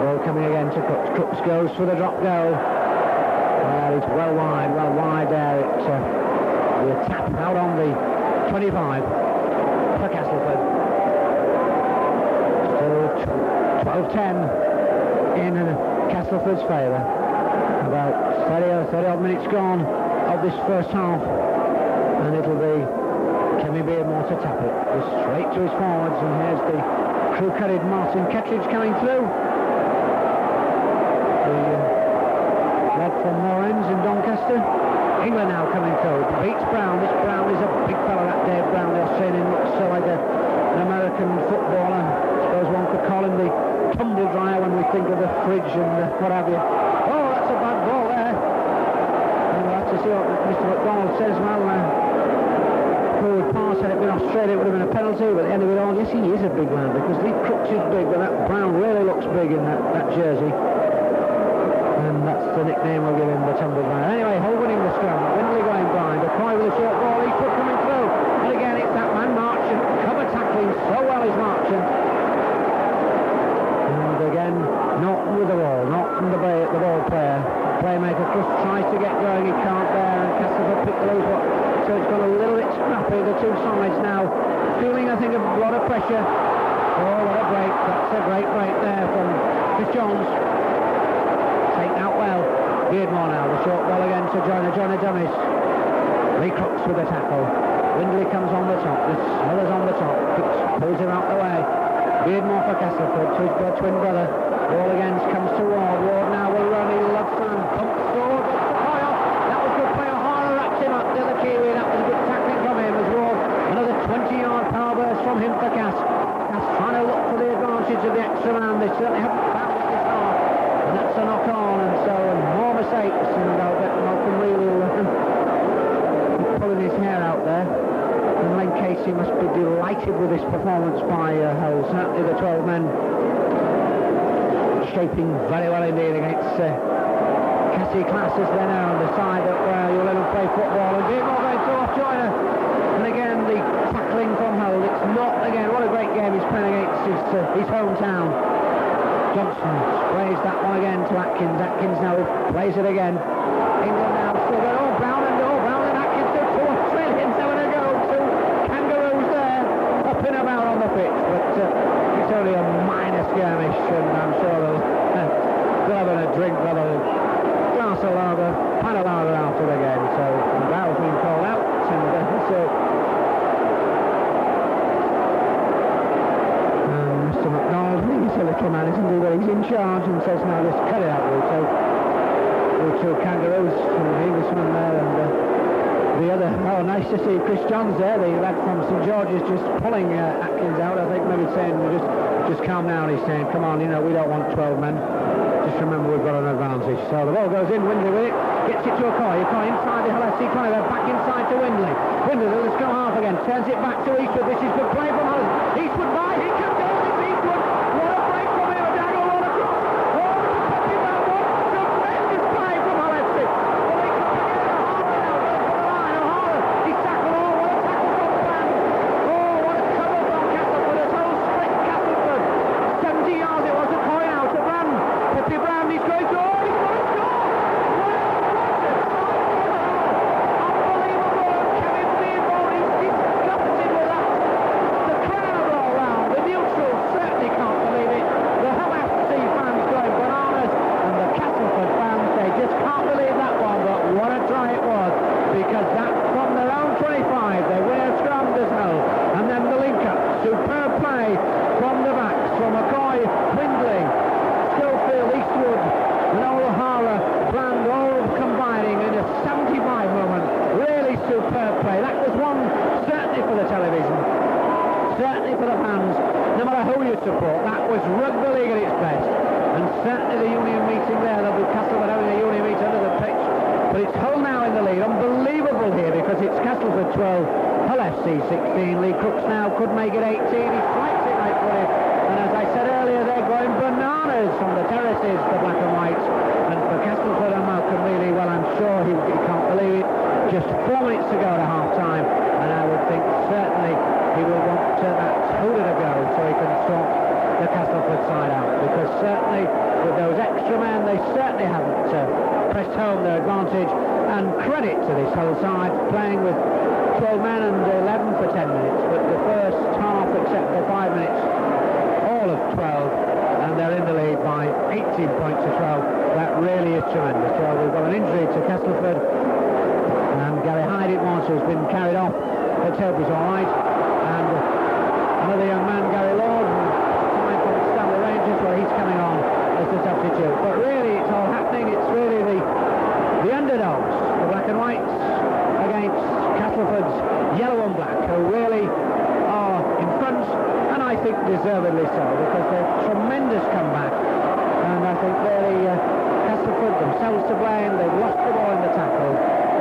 Ball coming again to Crooks. Crooks goes for the drop goal. Well, it's well wide there. It's the tap out on the 25 for Castleford. Still 12-10 in Castleford's favour. About 30 odd minutes gone of this first half, and it'll be Kevin Beardmore to tap it. Just straight to his forwards, and here's the crew-carried Martin Kettridge coming through. Lad from Moorends in Doncaster. England now coming through. Beats Brown. This Brown is a big fella, that Dave Brown. The Australian looks so like an American footballer. I suppose one could call him the tumble dryer when we think of the fridge and what have you. Oh, that's a bad ball there. And we'll have to see what Mr. McDonald says. Well, forward pass, had it been Australia, it would have been a penalty, but at the end of it all, yes, he is a big man, because Lee Crooks is big, but that Brown really looks big in that jersey. And that's the nickname we'll give him, the tumble dryer. Anyway, Hull winning the scrum. Windley going blind. A Coy with a short ball. Eastwood coming through. And again, it's that man Marchant. Cover tackling so well is Marchant. And again, Norton with the ball. Norton the ball player. Playmaker just tries to get going. He can't there. And Castleford picked the loose one. So it's got a little bit scrappy. The two sides now feeling, I think, a lot of pressure. Oh, what a break. That's a great break there from Chris Johns. Taken out well. Beardmore now, the short ball again to Joyner dummies. Lee Crooks with the tackle. Windley comes on the top. The Smithers on the top. Pulls him out the way. Beardmore for Castleford to his twin brother. Ball again comes to Ward. Ward now will run. He loves Sam. Pumps forward. That was good play. O'Hara wraps him up. The other Kiwi. That was good tackling from him as Ward. Another 20-yard power burst from him for Cass. Cass trying to look for the advantage of the extra man. They certainly haven't found it this half. And that's a knock on, and so more mistakes, and I'll bet Malcolm Reilly will pulling his hair out there. And Len Casey must be delighted with this performance by Hull. Certainly the 12 men shaping very well indeed against Cassie Classes there now on the side where you'll let him play football. And Beardmore going to off Joyner. And again, the tackling from Hull. It's not, again, what a great game he's playing against his hometown. Johnson plays that one again to Atkins. Atkins now plays it again. England now still going, Brown and Atkins to two Australians having a go. Two Kangaroos there, hopping about on the pitch. But it's only a minor skirmish, and I'm sure they'll have a drink, they'll have a glass of lager, pint of lager after the game. So Bow's been called out, and so Mr. McDonald, he's a little man, isn't he? But he's in charge and says, now just cut it out, Will. So the two Kangaroos from the Englishman there, and the other, nice to see Chris Johns there, the lad from St George's, just pulling Atkins out. I think maybe saying, just calm down. He's saying, come on, we don't want 12 men. Just remember we've got an advantage. So the ball goes in, Windley with it, gets it to Okoye inside the Hull FC corner, they're back inside to Windley. Windley, let's go half again, turns it back to Eastwood. This is good play from Hull. Eastwood by, he can go, it's Eastwood. What a break from him, a dagger all across. Peppy Brown, tremendous play from Hull FC. Well, they can pick it out, O'Hara now, goes for the line, O'Hara, he's tackled, what a tackle from Brand. What a cover from Castleford, as Hull split Castleford. 70 yards it was, Okoye now to Brand. Peppy Brown, he's going to, he's got a score. Support. That was rugby league at its best, and certainly the union meeting there, there'll be Castleford having a union meeting under the pitch, but it's Hull now in the lead. Unbelievable here, because it's Castleford 12, Hull FC 16. Lee Crooks now could make it 18. He strikes it right for it, and as I said earlier, they're going bananas from the terraces, the black and whites, and for Castleford and Malcolm really, well, I'm sure he can't believe it. Just 4 minutes to go to half time, and I would think certainly he will want that Huda to go so he can sort the Castleford side out, because certainly with those extra men they certainly haven't pressed home their advantage. And credit to this Hull side, playing with 12 men and 11 for 10 minutes, but the first half except for 5 minutes all of 12, and they're in the lead by 18 points to 12. That really is tremendous. Well, we've got an injury to Castleford, and Gary Hyde it was, who's been carried off. Let's hope he's alright. And another young man, Gary Lord, signed from Stanley Rangers, well, he's coming on as the substitute. But really, it's all happening. It's really the underdogs, the black and whites, against Castleford's yellow and black, who really are in front, and I think deservedly so, because they're tremendous comeback. And I think really Castleford themselves to blame. They've lost the ball in the tackle.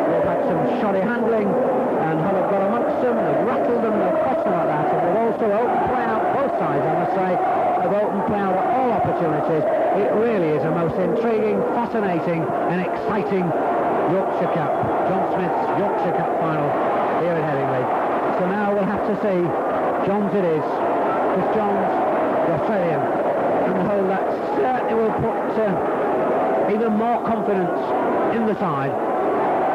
They've had some shoddy handling, and Hull have got amongst them, they've rattled them, they've crossed them like that, and they've also open play out both sides, I must say. They've open play out at all opportunities. It really is a most intriguing, fascinating and exciting Yorkshire Cup, John Smith's Yorkshire Cup Final here in Headingley. So now we'll have to see. Johns it is. Chris Johns, the Australian, and Hull, that certainly will put even more confidence in the side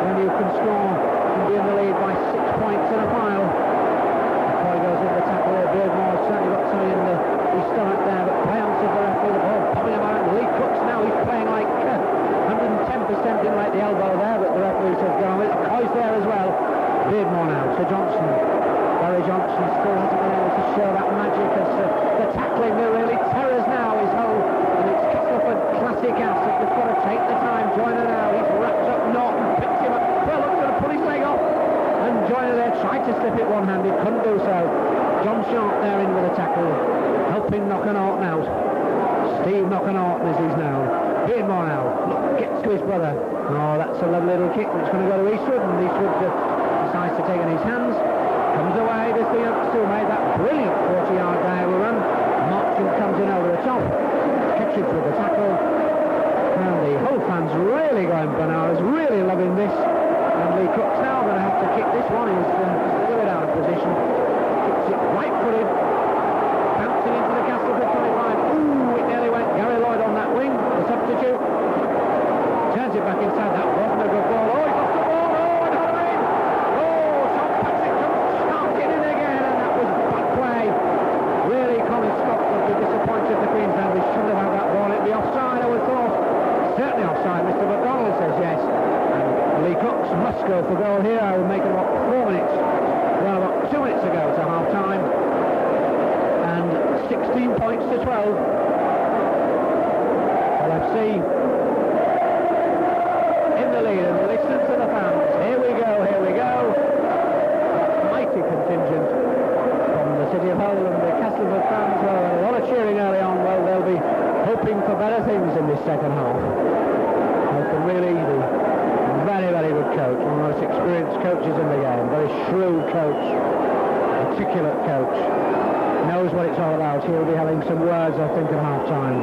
when you can score and be in the lead by 6 points in a final. Before he goes in the tackle there, Beardmore certainly got something in his stomach there, but play on to the referee, the ball popping about. Lee Crooks now, he's playing like 110%, didn't like the elbow there, but the referee says go on with it. Coy's there as well. Beardmore now to Johnson. Barry Johnson still hasn't been able to show that magic as the tackling. There really terrors now is Hull, and it's Castleford classic asset. They've got to take the time. Joyner now, he's wrapped up Norton, picks him up. Well, look, going to put his leg off, and Joyner there tried to slip it one-handed, couldn't do so. John Sharp there in with a tackle, helping Knocker-Norton out. Steve Knocker-Norton as he's now. Beardmore now, look, gets to his brother. Oh, that's a lovely little kick, and it's going to go to Eastwood, and Eastwood decides to take in his hands. Comes away, this the youngster who made that brilliant 40-yard diagonal run. Martin comes in over the top. Ketchridge with the tackle. And the whole fans really going bananas, really loving this. And Lee Cook's now going to have to kick this one. He's a little bit out of position. Kicks it right-footed. Bouncing into the Castleford 25. Ooh, it nearly went. Gary Lloyd on that wing, the substitute. Turns it back inside. That wasn't a good ball. Oh, he's off the ball. Oh, and another in. Oh, Tom Patrick comes starting in again, and that was bad play. Really, Colin Scott would be disappointed the Queenslanders should have had that ball. It'd be offside, I would have thought. Certainly offside, Mr. McDonald says yes. And Lee Cooks must go for goal here. I would make it about 4 minutes. Well, about 2 minutes ago to half-time. And 16 points to 12. LFC in the lead, and listen to the fans. Here we go, here we go. That mighty contingent from the city of Hull, and the Castleford fans. Well, a lot of cheering early on. Well, they'll be hoping for better things in this second half. Malcolm really, the very, very good coach, one of the most experienced coaches in the game, very shrewd coach, articulate coach, knows what it's all about. He'll be having some words, I think, at half-time.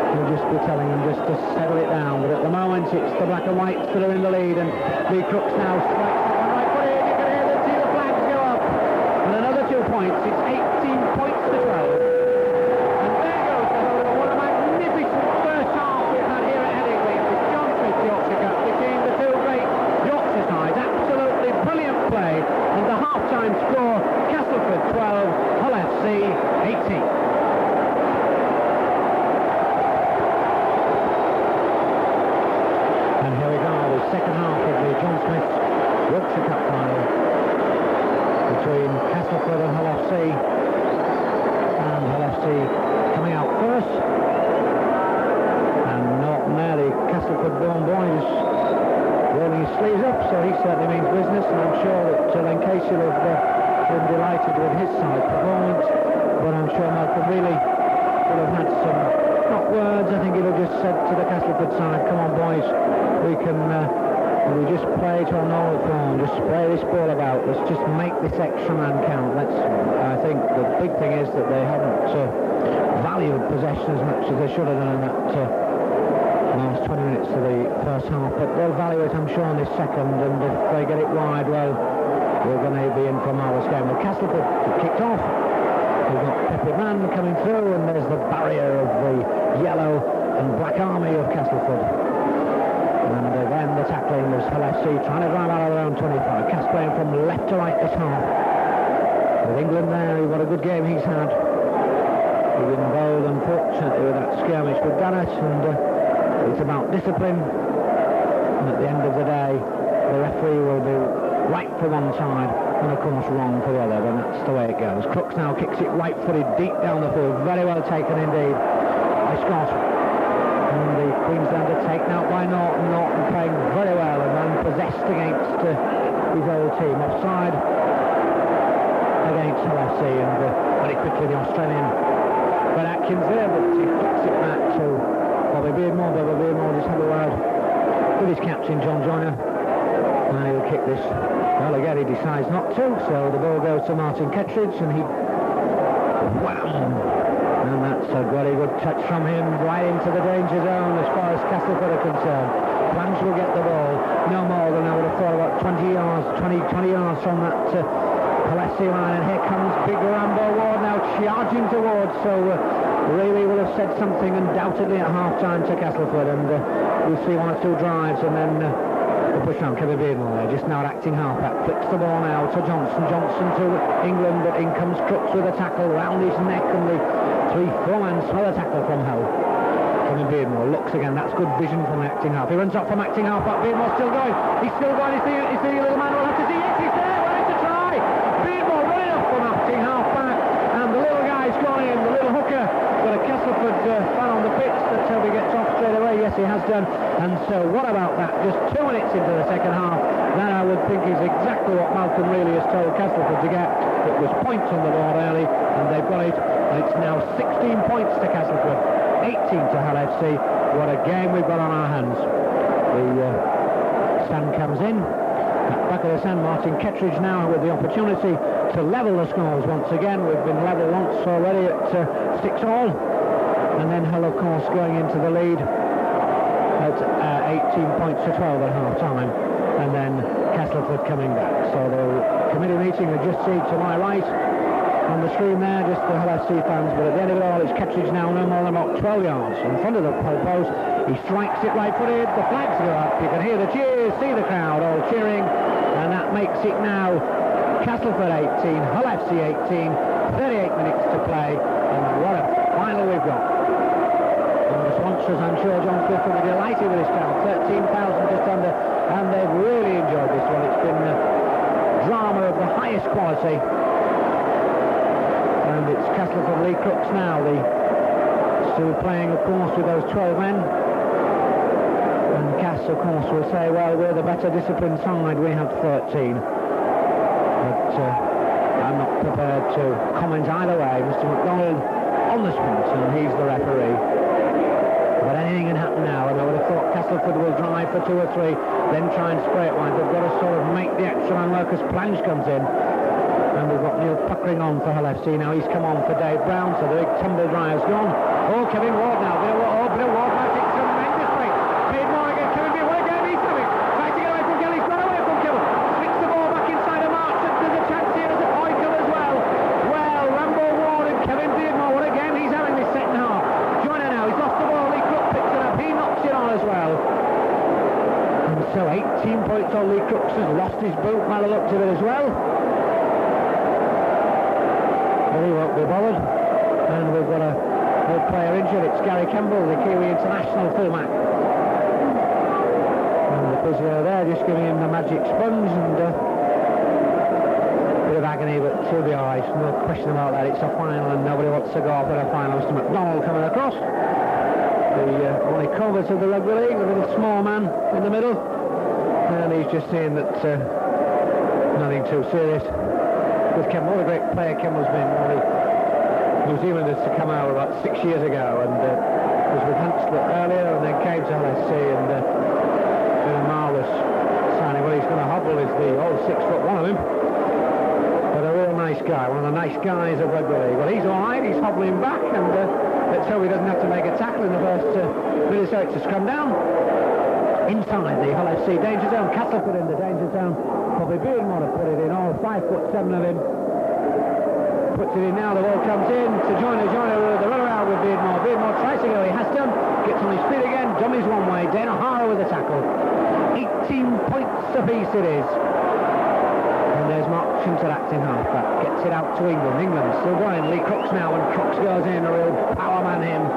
He'll just be telling them just to settle it down, but at the moment it's the black and whites that are in the lead, and Lee Crooks now strikes the one right footed. You can hear the flags go up, and another 2 points. It's 18 points to 12. And there goes the whole. What a magnificent first half we've had here at Headingley. It was John Smith's Yorkshire Cup between the two great Yorkshire sides. Absolutely brilliant play, and the half-time score: Castleford 12, Hull FC 18. Second half of the John Smith's Yorkshire Cup Final between Castleford and Hull FC. And Hull FC coming out first. And Norton there, the Castleford-born boy, is rolling his sleeves up, so he certainly means business. And I'm sure that Len Casey will have been delighted with his side performance. But I'm sure Malcolm really will have had some, not words, I think he'll have just said to the Castleford side, come on boys, we can we just play to our normal form, just play this ball about, let's just make this extra man count. I think the big thing is that they haven't valued possession as much as they should have done in that last 20 minutes of the first half, but they'll value it, I'm sure, in this second, and if they get it wide, well, we're going to be in for a marvellous game. Well, Castleford kicked off. We've got Pepe Man coming through, and there's the barrier of the yellow and black army of Castleford. And again, the tackling was Hull FC trying to drive out of their own 25. Cass playing from left to right this half. With England there, what a good game he's had. He's been bowled, unfortunately, with that skirmish with Garrett, and it's about discipline. And at the end of the day, the referee will be right for one side and, of course, wrong for the other, and that's the way it goes. Crooks now kicks it right-footed deep down the field. Very well taken indeed by Scott. And the Queenslander taken out by Norton. Norton playing very well and unpossessed against his old team. Offside against Hull FC, and very quickly the Australian Ben Atkins there, but he flicks it back to Bobby Beardmore. Bobby Beardmore just had a word with his captain John Joyner, and he'll kick this. Well, again he decides not to, so the ball goes to Martin Ketchridge, and he wham! And that's a very good touch from him, right into the danger zone as far as Castleford are concerned. Plans will get the ball, no more than I would have thought, about 20 yards from that Palessi line, and here comes big Rambo Ward now charging towards, so really will have said something undoubtedly at half-time to Castleford, and we'll see 1 or 2 drives, and then the push on Kevin Beardmore there, just now acting half-back, flicks the ball now to Johnson to England, but in comes Crooks with a tackle round his neck, and the 3-4-man smother tackle from Hull. Kevin Beardmore looks again, that's good vision from acting half. He runs off from acting half, but Beardmore's still going. He's still going, he's the little man, we'll have to see, yes, he's there, ready to try. Beardmore running off from acting half back, and the little guy's gone in, the little hooker. Got a Castleford fan on the pitch, that Toby gets off straight away, yes he has done. And so what about that, just 2 minutes into the second half, that I would think is exactly what Malcolm really has told Castleford to get. It was points on the board early, and they've got it, and it's now 16 points to Castleford, 18 to Hull FC. What a game we've got on our hands. The stand comes in, Back of the sand, Martin Kettridge now with the opportunity to level the scores once again. We've been level once already at 6-all. And then Hull, of course, going into the lead at 18 points to 12 at half-time. And then Castleford coming back. So the committee meeting we just see to my right on the screen there, just the Hull FC fans. But at the end of it all, it's Kettridge now no more than about 12 yards in front of the pole post. He strikes it right-footed, the flags go up, you can hear the cheers, see the crowd all cheering, and that makes it now Castleford 18, Hull FC 18, 38 minutes to play, and what a final we've got. And the sponsors, I'm sure John Smith will be delighted with this crowd, 13,000 just under, and they've really enjoyed this one. It's been drama of the highest quality, and it's Castleford Lee Crooks now, still playing, of course, with those 12 men. And Cass, of course, will say, well, we're the better disciplined side, we have 13. But I'm not prepared to comment either way. Mr. McDonald on the spot, and he's the referee. But anything can happen now, and I would have thought Castleford will drive for 2 or 3, then try and spray it wide. They've got to sort of make the extra man work as Plange comes in. And we've got Neil Puckering on for Hull FC now. He's come on for Dave Brown, so the big tumble drive's gone. Oh, Kevin Ward now. Bill Ward might take tremendously. Paid more again. Kevin Beard, what a game he's having. Trying to get away from Gill. He's got away from Gill. Flicks the ball back inside of March. And there's a chance here as a Boykill as well. Well, Rambo Ward and Kevin Beardmore, what a game he's having this second half. Joiner now. He's lost the ball. Lee Crook picks it up. He knocks it on as well. And so 18 points on Lee Crooks has lost his boot by the looks of it as well. He won't be bothered, and we've got a good player injured. It's Gary Kemble, the Kiwi international fullback, and the physio there just giving him the magic sponge, and a bit of agony, but he'll be alright, no question about that. It's a final and nobody wants to go off at a final. Mr. McDonald coming across, the only covert of the rugby league, the little small man in the middle, and he's just saying that nothing too serious with Kemble. What a great player Kemble's been. One of the New Zealanders to come out about 6 years ago, and was with Hunslet earlier and then came to LSC, and been a marvellous signing. Well, he's going to hobble is the old 6'1" of him, but a real nice guy, one of the nice guys of rugby league. Well, he's alright, he's hobbling back, and let's hope he doesn't have to make a tackle in the first minute, so it's a scrum down inside the Hull FC danger zone. Castleford in the danger zone. Probably Beardmore to put it in, all 5'7" of him. Puts it in now, the ball comes in to Joiner with the run around with Beardmore. Beardmore tries to go, he has done, gets on his feet again, dummies one way, Dan O'Hara with the tackle. 18 points apiece it is. And there's Mark interacting halfback, gets it out to England. England still going, Lee Crooks now, and Crooks goes in, a real power man him.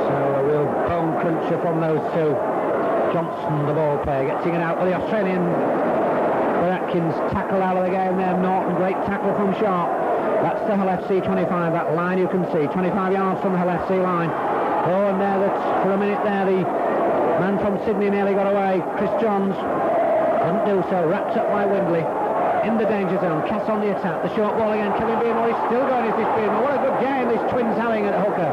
So a real bone cruncher from those two. Johnson, the ball player, gets it out with the Australian. But Atkins tackled out of the game there. Norton, great tackle from Sharp. That's the Hull FC 25, that line you can see, 25 yards from the Hull FC line. Oh, and there, for a minute there, the man from Sydney nearly got away. Chris Johns couldn't do so, wrapped up by Windley. In the danger zone, Cass on the attack, the short ball again, Kevin Beardmore, he's still going, is this Beardmore. What a good game this twins having at hooker.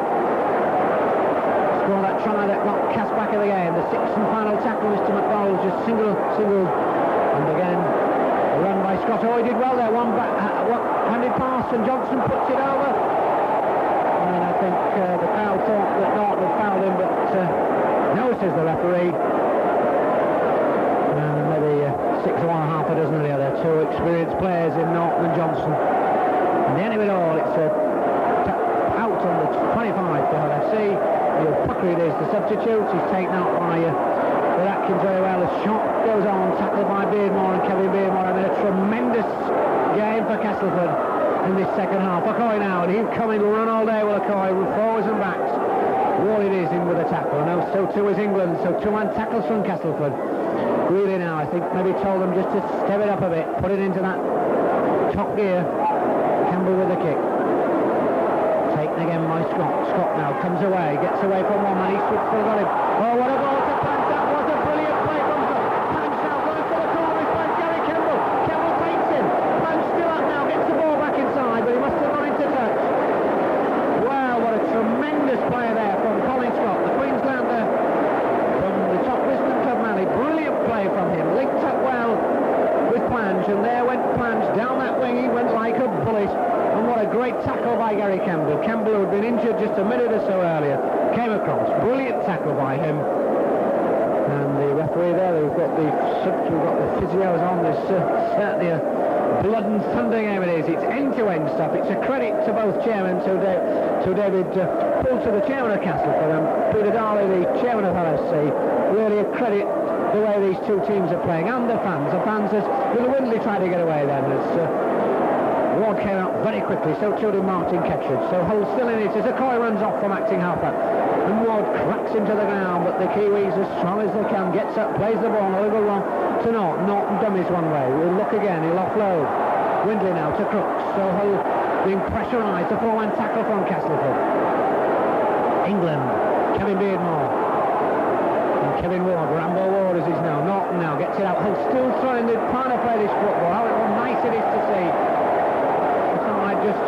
Score that try that got Cass back in the game. The sixth and final tackle, Mr. McDonald just single, and again a run by Scott. Oh, he did well there, one handed pass, and Johnson puts it over, and I think the crowd thought that Norton had fouled him, but no, says the referee, and maybe 6 or 1.5 a dozen of the other two experienced players in Norton and Johnson. And the end of it all, it's out on the 25 for Hull FC. Neil Puckering is the substitute. He's taken out by Atkins very well. The shot goes on, tackled by Beardmore, and Kevin Beardmore having a tremendous game for Castleford in this second half. Okoye now, and he's coming to run all day with Okoye, with forwards and backs. Wally is in with a tackle. Now so too is England, so 2-man tackles from Castleford. Greeley now, I think, maybe told them just to step it up a bit, put it into that top gear. Campbell with the kick. Taken again by Scott. Scott now comes away, gets away from one man, he's still got him. Oh, what a ball to Plange, that was a brilliant play from Plange now, going for the corner, he's by Gary Kemble. Kemble takes him, Plange still up now, gets the ball back inside, but he must have gone into touch. Wow, what a tremendous play there from Colin Scott, the Queenslander from the top Brisbane club, Mally. Brilliant play from him, linked up well Campbell, who had been injured just a minute or so earlier, came across. Brilliant tackle by him. And the referee there, we've got the physios on. There's certainly a blood and thunder game it is. It's end-to-end stuff. It's a credit to both chairmen, to David Poulter, the chairman of Castleford, and Peter Darley, the chairman of LFC. Really a credit the way these two teams are playing, and the fans. The fans, as Will Windley tried to get away then, as Ward came out very quickly, so too did Martin Kettridge. So Hull still in it as Okoye runs off from acting halfback, and Ward cracks him to the ground, but the Kiwis, as strong as they can, gets up, plays the ball a little wrong to Norton. Norton dummies one way. We'll look again, he'll offload. Windley now to Crooks, so Hull being pressurised. A 4-man tackle from Castleford. England, Kevin Beardmore. Kevin Ward, Rambo Ward as he's now. Norton now gets it out. Hull still trying to play this football. How nice it is to see. It's not like just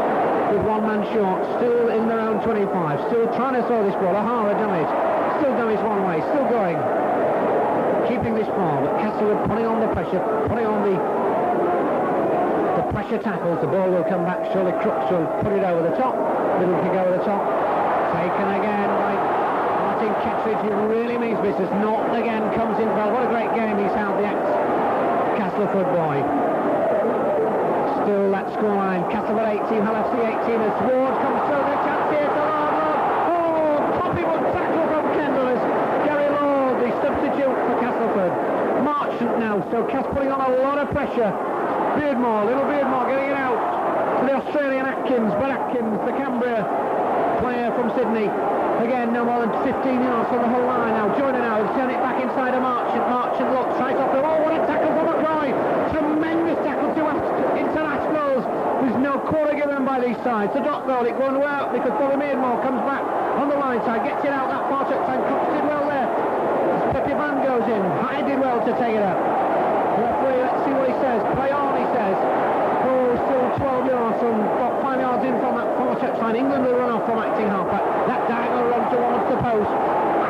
with one man short, still in their own 25, still trying to throw this ball. O'Hara dummies, still dummies one way, still going, keeping this ball. But Castleford putting on the pressure, putting on the pressure tackles. The ball will come back. Surely Crooks will put it over the top. Little kick over the top. Taken again by Martin Kettridge, who really means business. Norton again comes in well. What a great game he's had, the Castleford boy. Still that scoreline. Castleford 18, Hull FC 18 as Ward comes through. The chance here to Lord. Oh, poppy-wood tackle from Kendall as Gary Lord, the substitute for Castleford. Marchant now, so Cass putting on a lot of pressure. Beardmore, little Beardmore getting it out to the Australian Atkins, but Atkins, the Cambria player from Sydney. Again, no more than 15 yards from the whole line now. Joiner now, he's turning it back inside of Marchant. Marchant looks right off the... Oh, what a tackle from Okoye! Tremendous tackle to internationals. There's no quarter given by these sides. The dot goal, it won't work because Bobby Beardmore comes back on the line side, gets it out that far touch time. Crooks did well there. Pepe Van goes in. Hyde did well to take it up. Referee, let's see what he says. Play on, he says. Oh, still 12 yards from, about 5 yards in from that far touch line. England will run off from acting halfback. That diagonal run towards the post.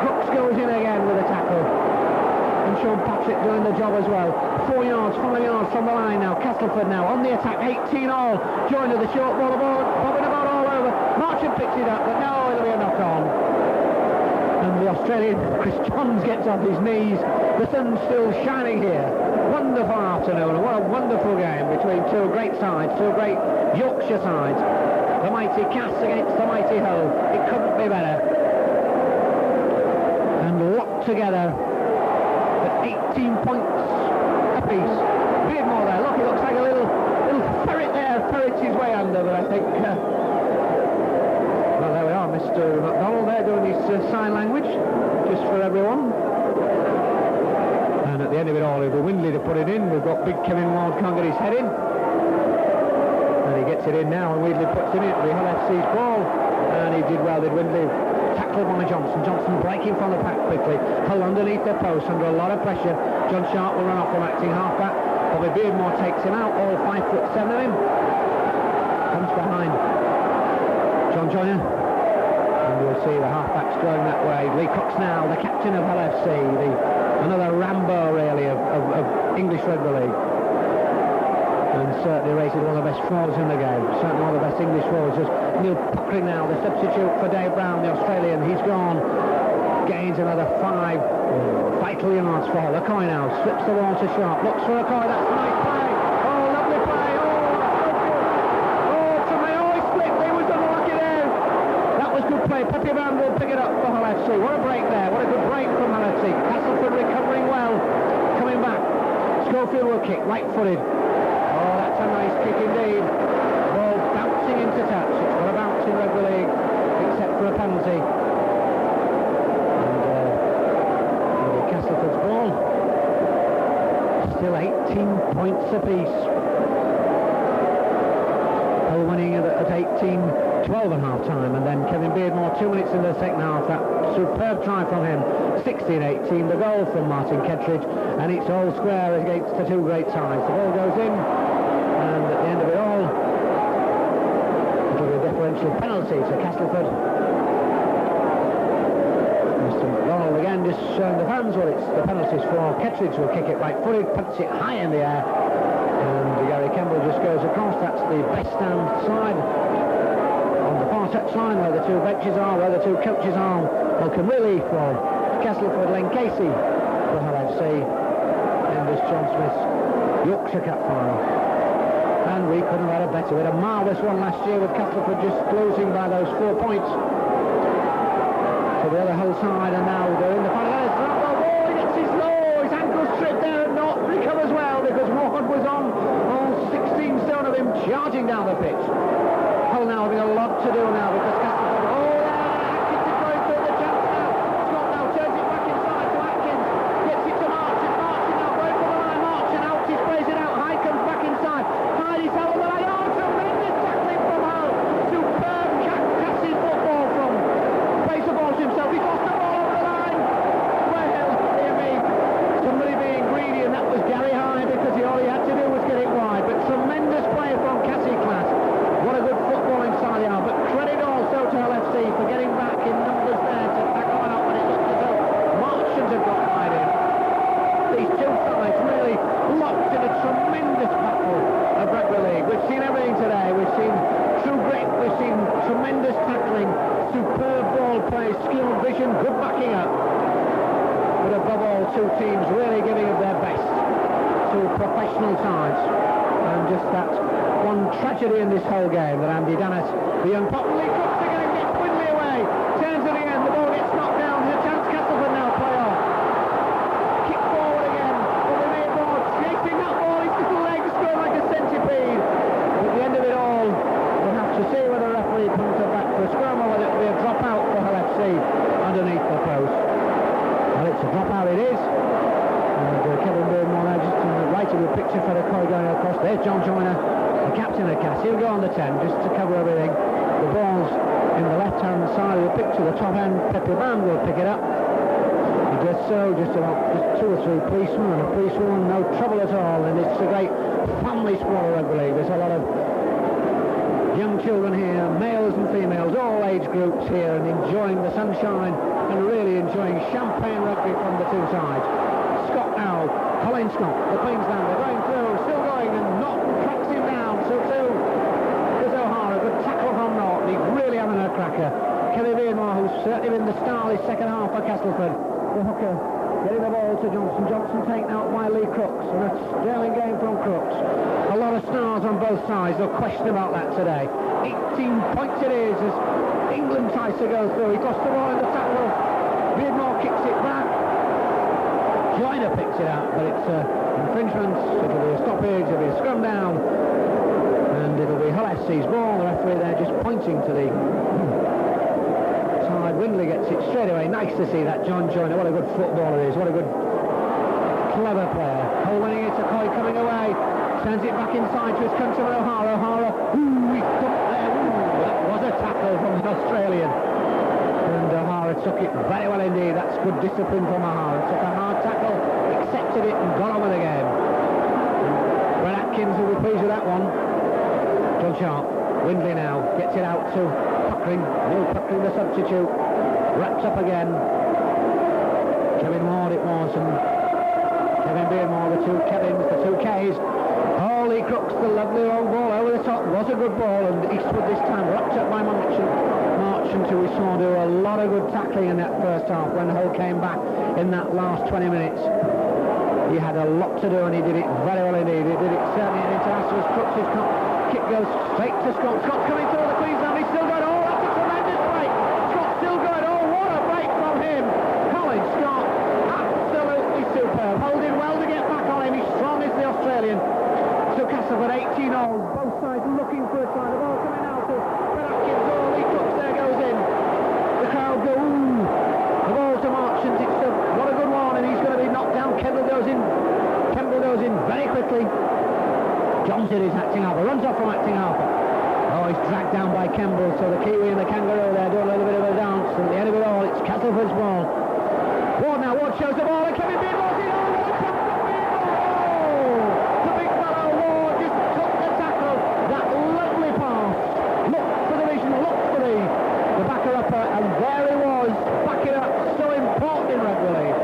Crooks goes in again with a tackle. And Sean Patrick doing the job as well. 4 yards, 5 yards from the line now. Castleford now on the attack. 18 all. Joiner the short ball aboard. Bobbing about all over. Marchant picks it up, but no, it'll be a knock on. And the Australian Chris Johns gets off his knees. The sun's still shining here. Wonderful afternoon, and what a wonderful game between two great sides, two great Yorkshire sides. The mighty Cass against the mighty Hull. It couldn't be better. And locked together at 18 points apiece. Beardmore there, look, it looks like a little ferret there, ferrets his way under, but I think... well, there we are, Mr. McDonald there doing his sign language, just for everyone. And at the end of it all, it'll be Windley to put it in. We've got big Kevin Ward, can't get his head in. And he gets it in now, and Windley puts it in. It'll be Hull FC's ball. And he did well, did Windley. Tackled by Johnson. Johnson breaking from the pack quickly. Hull underneath their post, under a lot of pressure. John Sharp will run off from acting halfback. Bobby Beardmore takes him out, all 5'7" of him. Comes behind John Joyner. And you'll see the halfbacks going that way. Lee Cox now, the captain of Hull FC. Another Rambo, really, of English Rugby League. And certainly rated one of the best forwards in the game. Certainly one of the best English forwards. Just Neil Puckering now, the substitute for Dave Brown, the Australian. He's gone. Gains another 5 vital yards for Hull. Okoye now slips the ball to Sharp. Looks for Okoye. That's a nice play. Oh, lovely play. Oh, Tremaine. Oh, he split. He was unlucky there. That was good play. Pepe Van will pick it up for Hull FC. What a break there. What a good break from Hull FC. Castleford recovering well. Coming back. Schofield will kick. Right-footed. Oh, that's a nice kick indeed. Ball bouncing into touch. It's got a bounce in Rugby League, except for a penalty. And Castleford's ball. Still 18 points apiece. Hull winning at 18-12 at half-time, and then Kevin Beardmore 2 minutes into the second half. That superb try from him. 16-18, the goal from Martin Kettridge, and it's all square against the two great sides. The ball goes in, and at the end of it all, it'll be a differential penalty to Castleford. Mr. McDonald again just showing the fans what it's the penalties for. Kettridge will kick it right-footed, puts it high in the air, and Gary Campbell just goes across. That's the best stand side. on the far touchline where the two benches are, where the two coaches are. Malcolm Riley for Castleford, Len Casey for Hull FC in this John Smith's Yorkshire Cup Final. And we couldn't have had a better. We had a marvellous one last year with Castleford just losing by those 4 points to the other Hull side, and now they're in the final. Oh, he gets his ankle stripped there and not recovers well because Ward was on all 16 stone of him charging down the pitch. Hull now having a lot to do now because Castleford, Atkins is going through the chance now. Scott now turns it back inside to Atkins, gets it to Marchant. Marchant now going for the line. Marchant out, he sprays it out. Hyde comes back inside. Hyde is out of the line. Oh, tremendous tackling from Hull. Superb Cassie football from plays the ball to himself. He's lost the ball over the line. Well, dear me, somebody being greedy, and that was Gary Hyde because all he had to do was get it wide. But tremendous play from Cassie Class. What a good footballing side they are, but credit also to LFC for getting back in numbers there to tackle out when it looked as though Marchant had got wide in. These two sides really locked in a tremendous battle of rugby league. We've seen everything today. We've seen true grit, we've seen tremendous tackling, superb ball play, skill, vision, good backing up. But above all, two teams really giving of their best. Two professional sides. And just that one tragedy in this whole game that Andy Dannett, the young Potley, cuts again, gets Windley away, turns it again, the ball gets knocked down, there's a chance Castleford now play off. Kick forward again, but the near ball, chasing that ball, his little legs going like a centipede. At the end of it all, we'll have to see whether the referee comes back for a scrum or whether it'll be a drop out for Hull FC underneath the post. Well, it's a drop out it is. And Kevin Bournemore now just right of the picture for the Coy going across. There's John Joyner, the captain of Cass. He'll go on the 10 just to cover everything. The ball's in the left-hand side of the picture, the top end. Pepe Band will pick it up. He does so, just 2 or 3 policemen and a policewoman, no trouble at all. And it's a great family sport of rugby league. There's a lot of young children here, males and females, all age groups here, and enjoying the sunshine and really enjoying champagne rugby from the two sides. Scott now, Colin Scott, the Queenslander, going through, still going, and Norton cracks him down. So too is O'Hara. Good tackle from Norton. He's really having a cracker. Kelly Beardmore, who's certainly been the star this second half for Castleford. The hooker getting the ball to Johnson. Johnson taken out by Lee Crooks, and a sterling game from Crooks. A lot of stars on both sides, no question about that today. 18 points it is as England tries to go through. He lost the ball in the tackle. Beardmore kicks it back. Joyner picks it out, but it's infringement. It'll be a stoppage, it'll be a scrum down, and it'll be Hull FC's ball. The referee there just pointing to the side. Windley gets it straight away. Nice to see that John Joyner. What a good footballer he is. What a good, clever player. Hull winning it to Coy coming away. Sends it back inside to his countryman O'Hara. O'Hara, he dumped there. That was a tackle from the Australian. And O'Hara took it very well indeed. That's good discipline from O'Hara. Took a hard tackle, accepted it and got on with the game. Brett Atkins will be pleased with that one. John Sharp, Windley now, gets it out to Puckering. Neil Puckering, the substitute. Wraps up again. Kevin Ward it was, and Kevin Beardmore, the two Kevins, the two Ks. Holy Crooks, the lovely long ball over the top. Was a good ball, and Eastwood this time wrapped up by Marchant, who we saw do a lot of good tackling in that first half when Hull came back in that last 20 minutes. He had a lot to do, and he did it very well indeed. He did it certainly in international. Crooks' kick goes straight to Scott. Scott coming through the Queensland. He's still going. Oh, that's a tremendous break. Scott's still going. Oh, what a break from him. Colin Scott, absolutely superb. Holding well to get back on him. He's strong as the Australian. So Castleford 18-all. Both sides looking for a try. The ball coming out to Brett Atkins. Oh, Lee Crooks there goes in. The crowd go, ooh. The ball to Marchant. It's what a good one, and he's going to be knocked down. Kemble goes in very quickly. Johnson is acting Harper, runs off from acting Harper. Oh, he's dragged down by Kemble, so the Kiwi and the Kangaroo there doing a little bit of a dance, and at the end of it all, it's Castleford's ball. Ward now, Ward shows the ball, and Kevin Beardmore's in. Oh, what a tackle from Beardmore! Oh, the big fellow Ward just took the tackle. That lovely pass. Look for the vision, look for the backer upper, and there he was, backing up, so important in rugby league.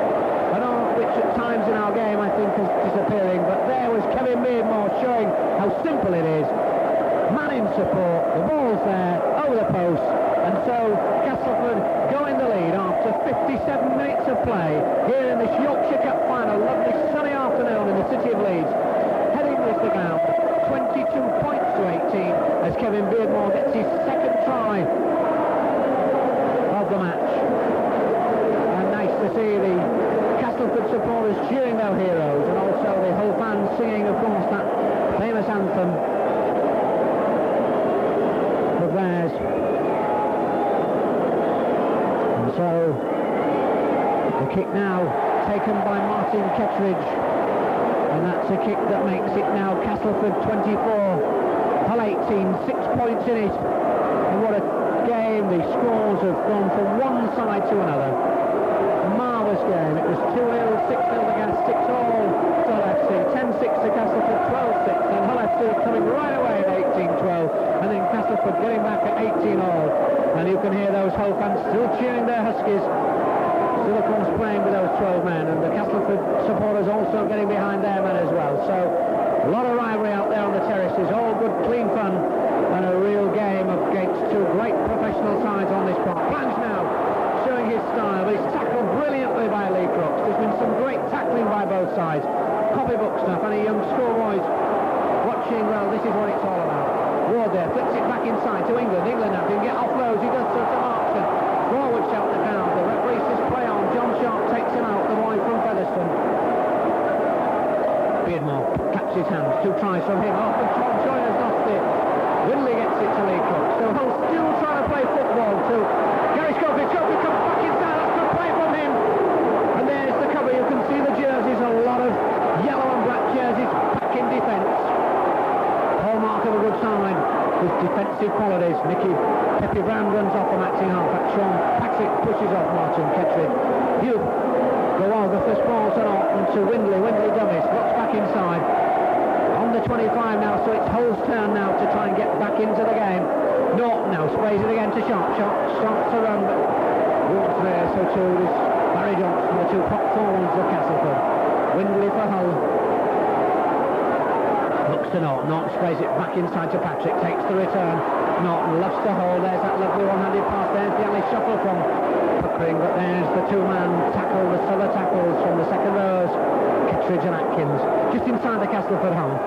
An art which at times in our game I think is disappearing, but there was Kevin Beardmore showing how simple it is. Man in support, the ball's there, over the post. leads. Heading this the ground, 22 points to 18 as Kevin Beardmore gets his second try of the match. And nice to see the Castleford supporters cheering their heroes, and also the whole fans singing, of course, that famous anthem of theirs. And so the kick now taken by Martin Kettridge, and that's a kick that makes it now Castleford 24, Hull 18, 6 points in it. And what a game. The scores have gone from one side to another. Marvellous game. It was 2-0, 6-0 to Gas, 6-all to Hull FC, 10-6 to Castleford, 12-6, and Hull FC coming right away at 18-12, and then Castleford getting back at 18-all. And you can hear those Hull fans still cheering their Huskies, still of course playing with those 12 men, and the Castleford supporters also getting behind their men as well. So a lot of rivalry out there on the terraces, all good clean fun, and a real game against two great professional sides on this park. Blanche now showing his style. He's tackled brilliantly by Lee Crooks. There's been some great tackling by both sides. Copybook stuff. Any young schoolboys watching, well, this is what it's all about. Ward there, flips it back inside to England. England now can get off those. He does so to Markson. Forward shout the crowd. The referee says play on. John Sharp takes him out, the boy from Featherstone. Beardmore claps his hands. 2 tries from him. Oh, but Tom Joyner's lost it. Windley gets it to Lee Crooks. So Hull still trying to play football to Gary Schofield. Schofield comes back inside. That's good play from him. And there's the cover. You can see the jerseys. A lot of yellow and black jerseys back in defence. Hallmark of a good side with defensive qualities. Peppy Brown runs off the matching half-back. Sean Patrick pushes off Martin Kettridge. Hugh go on the first ball to Norton to Windley. Windley dummies. Looks back inside. On the 25 now, so it's Hull's turn now to try and get back into the game. Norton now sprays it again to Sharp. Sharp starts to run, but walks there, so too is Barry Johnson, the 2 prop forwards of Castleford. Windley for Hull. Looks to Norton. Norton sprays it back inside to Patrick, takes the return. Norton loves to hold. There's that lovely one-handed pass. There's the only shuffle from Puckering, but there's the 2-man tackle, the solo tackles from the second rows, Kettridge and Atkins, just inside the Castleford half.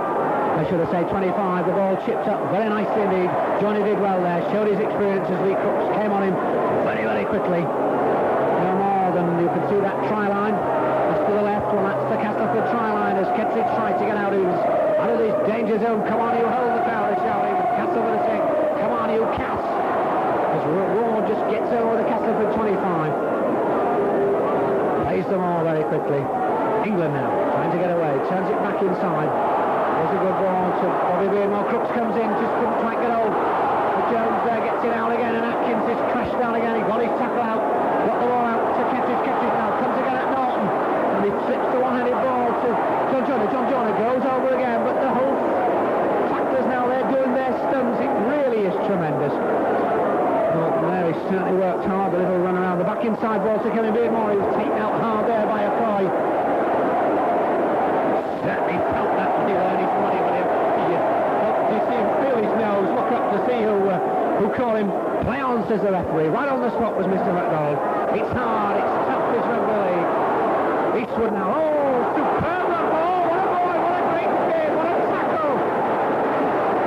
I should have said 25, the ball chipped up very nicely indeed. Johnny did well there, showed his experience as Lee Crooks came on him very, very quickly. No more than you can see that try line. That's to the left, well that's the Castleford try line as Kettridge tries to get out of this danger zone. Come on, you hold the crowd is shouting. Castleford is saying, come on, you Cass. As Ward just gets over the Castleford 25. Plays them all very quickly. England now, trying to get away, turns it back inside. There's a good ball to Bobby Beardmore. Crooks comes in, just couldn't quite get hold. But Jones there gets it out again, and Atkins is crashed down again. He got his tackle out, got the ball out to Kettridge. Kettridge now comes again at Norton, and he slips the one-handed ball to John Joyner. John Joyner goes over again, but the whole tacklers now, they're doing their stunts. It really is tremendous. Norton there, he certainly worked hard. The little run around the back inside ball to Kevin Beardmore. He was taken out hard there by a cry. Certainly felt that when he earned his money, but you see him feel his nose, look up to see who called him. Play on, says the referee. Right on the spot was Mr. McDonald. It's hard, it's tough, this rugby league. Eastwood now, oh, superb that ball, what a boy, what a great game, what a tackle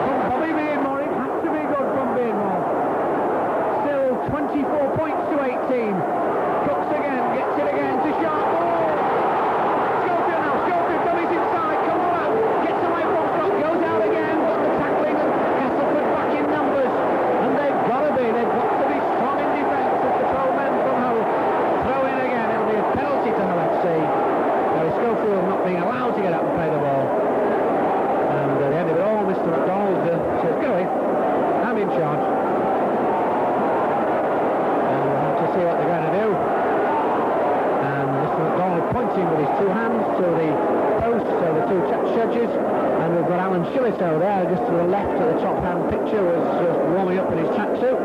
from Bobby Beardmore. It has to be good from Beardmore. Still 24 points to 18. Cooks again, gets it again to Sharp. Not being allowed to get up and play the ball, and at the end of it all, Mr. McDonald says, go in, I'm in charge, and we'll have to see what they're going to do. And Mr. McDonald pointing with his 2 hands to the post, so the 2 judges, and we've got Alan Shillitoe there just to the left of the top hand picture, was just warming up in his tracksuit.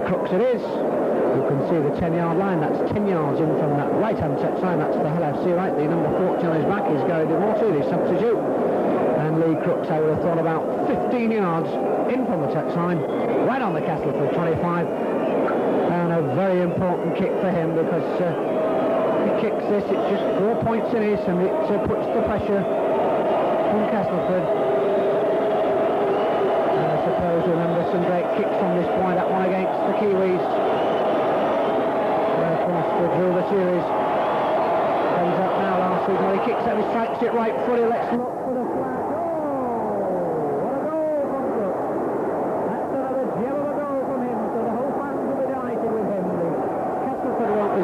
Crooks it is. You can see the 10-yard line. That's 10 yards in from that right-hand touchline. That's the Hull FC, right? The number 14 on his back is Gary DeMorty, the substitute. And Lee Crooks, I would have thought, about 15 yards in from the touchline, right on the Castleford 25. And a very important kick for him, because if he kicks this, it's just 4 points in it, and it puts the pressure on Castleford. And I suppose, remember, some great kicks from this point, that one against the Kiwis. And of course, they drew the series. Comes up now last season, he kicks it, he strikes it right footy. Let's look for the flag.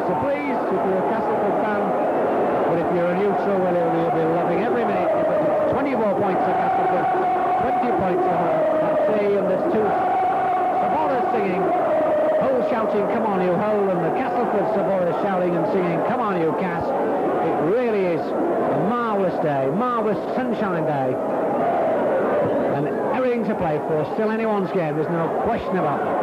Pleased if you're a Castleford fan, but if you're a neutral, well, you'll be loving every minute. 24 points for Castleford, 20 points for Hull, and there's two supporters singing, Hull shouting, come on you Hull, and the Castleford supporters shouting and singing, come on you Cass. It really is a marvellous day, marvellous sunshine day, and everything to play for. Still anyone's game, there's no question about that.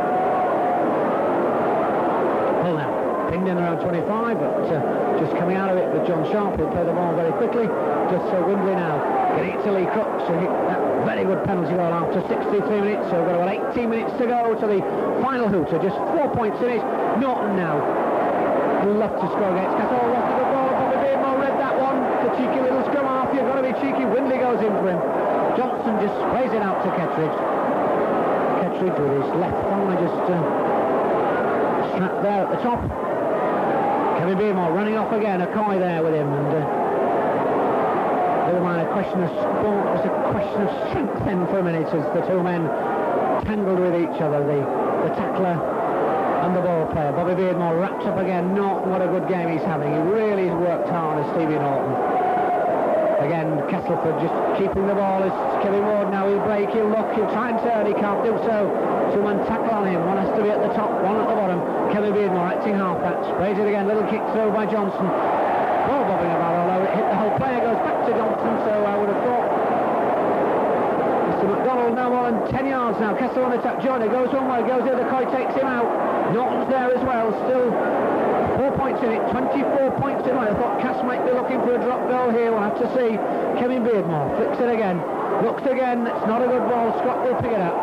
Hull now pinned in around 25, but just coming out of it with John Sharp, who'll play the ball very quickly. Just so Windley now getting it to Lee Crooks, who hit that very good penalty goal after 63 minutes. So we've got about 18 minutes to go to the final hooter. Just 4 points in it. Norton now would love to score against Castle. Oh, what a good ball. Bobby Beardmore read that one. The cheeky little scrum half. You've got to be cheeky. Windley goes in for him. Johnson just plays it out to Kettridge. Kettridge with his left thigh just strapped there at the top. Kevin Beardmore running off again, a Coy there with him, and never mind, a question of sport, it was a question of strength then for a minute as the two men tangled with each other, the tackler and the ball player. Bobby Beardmore wraps up again. Norton, what a good game he's having. He really has worked hard as Stevie Norton. Again, Castleford just keeping the ball as Kevin Ward now, he'll break, he'll look, he'll try and turn, he can't do so. Two-man tackle on him, one has to be at the top, one at the bottom. Kevin Beardmore acting half-back, sprays it again, little kick through by Johnson. Ball bobbing about, although it hit the whole player, goes back to Johnson, so I would have thought. Mr McDonald now more than 10 yards now, Kessler on attack, Joyner goes one way, goes the other, Coy takes him out. Norton's there as well, still 4 points in it, 24 points in it. I thought Cass might be looking for a drop goal here, we'll have to see. Kevin Beardmore flicks it again, looks again, it's not a good ball, Scott will pick it up.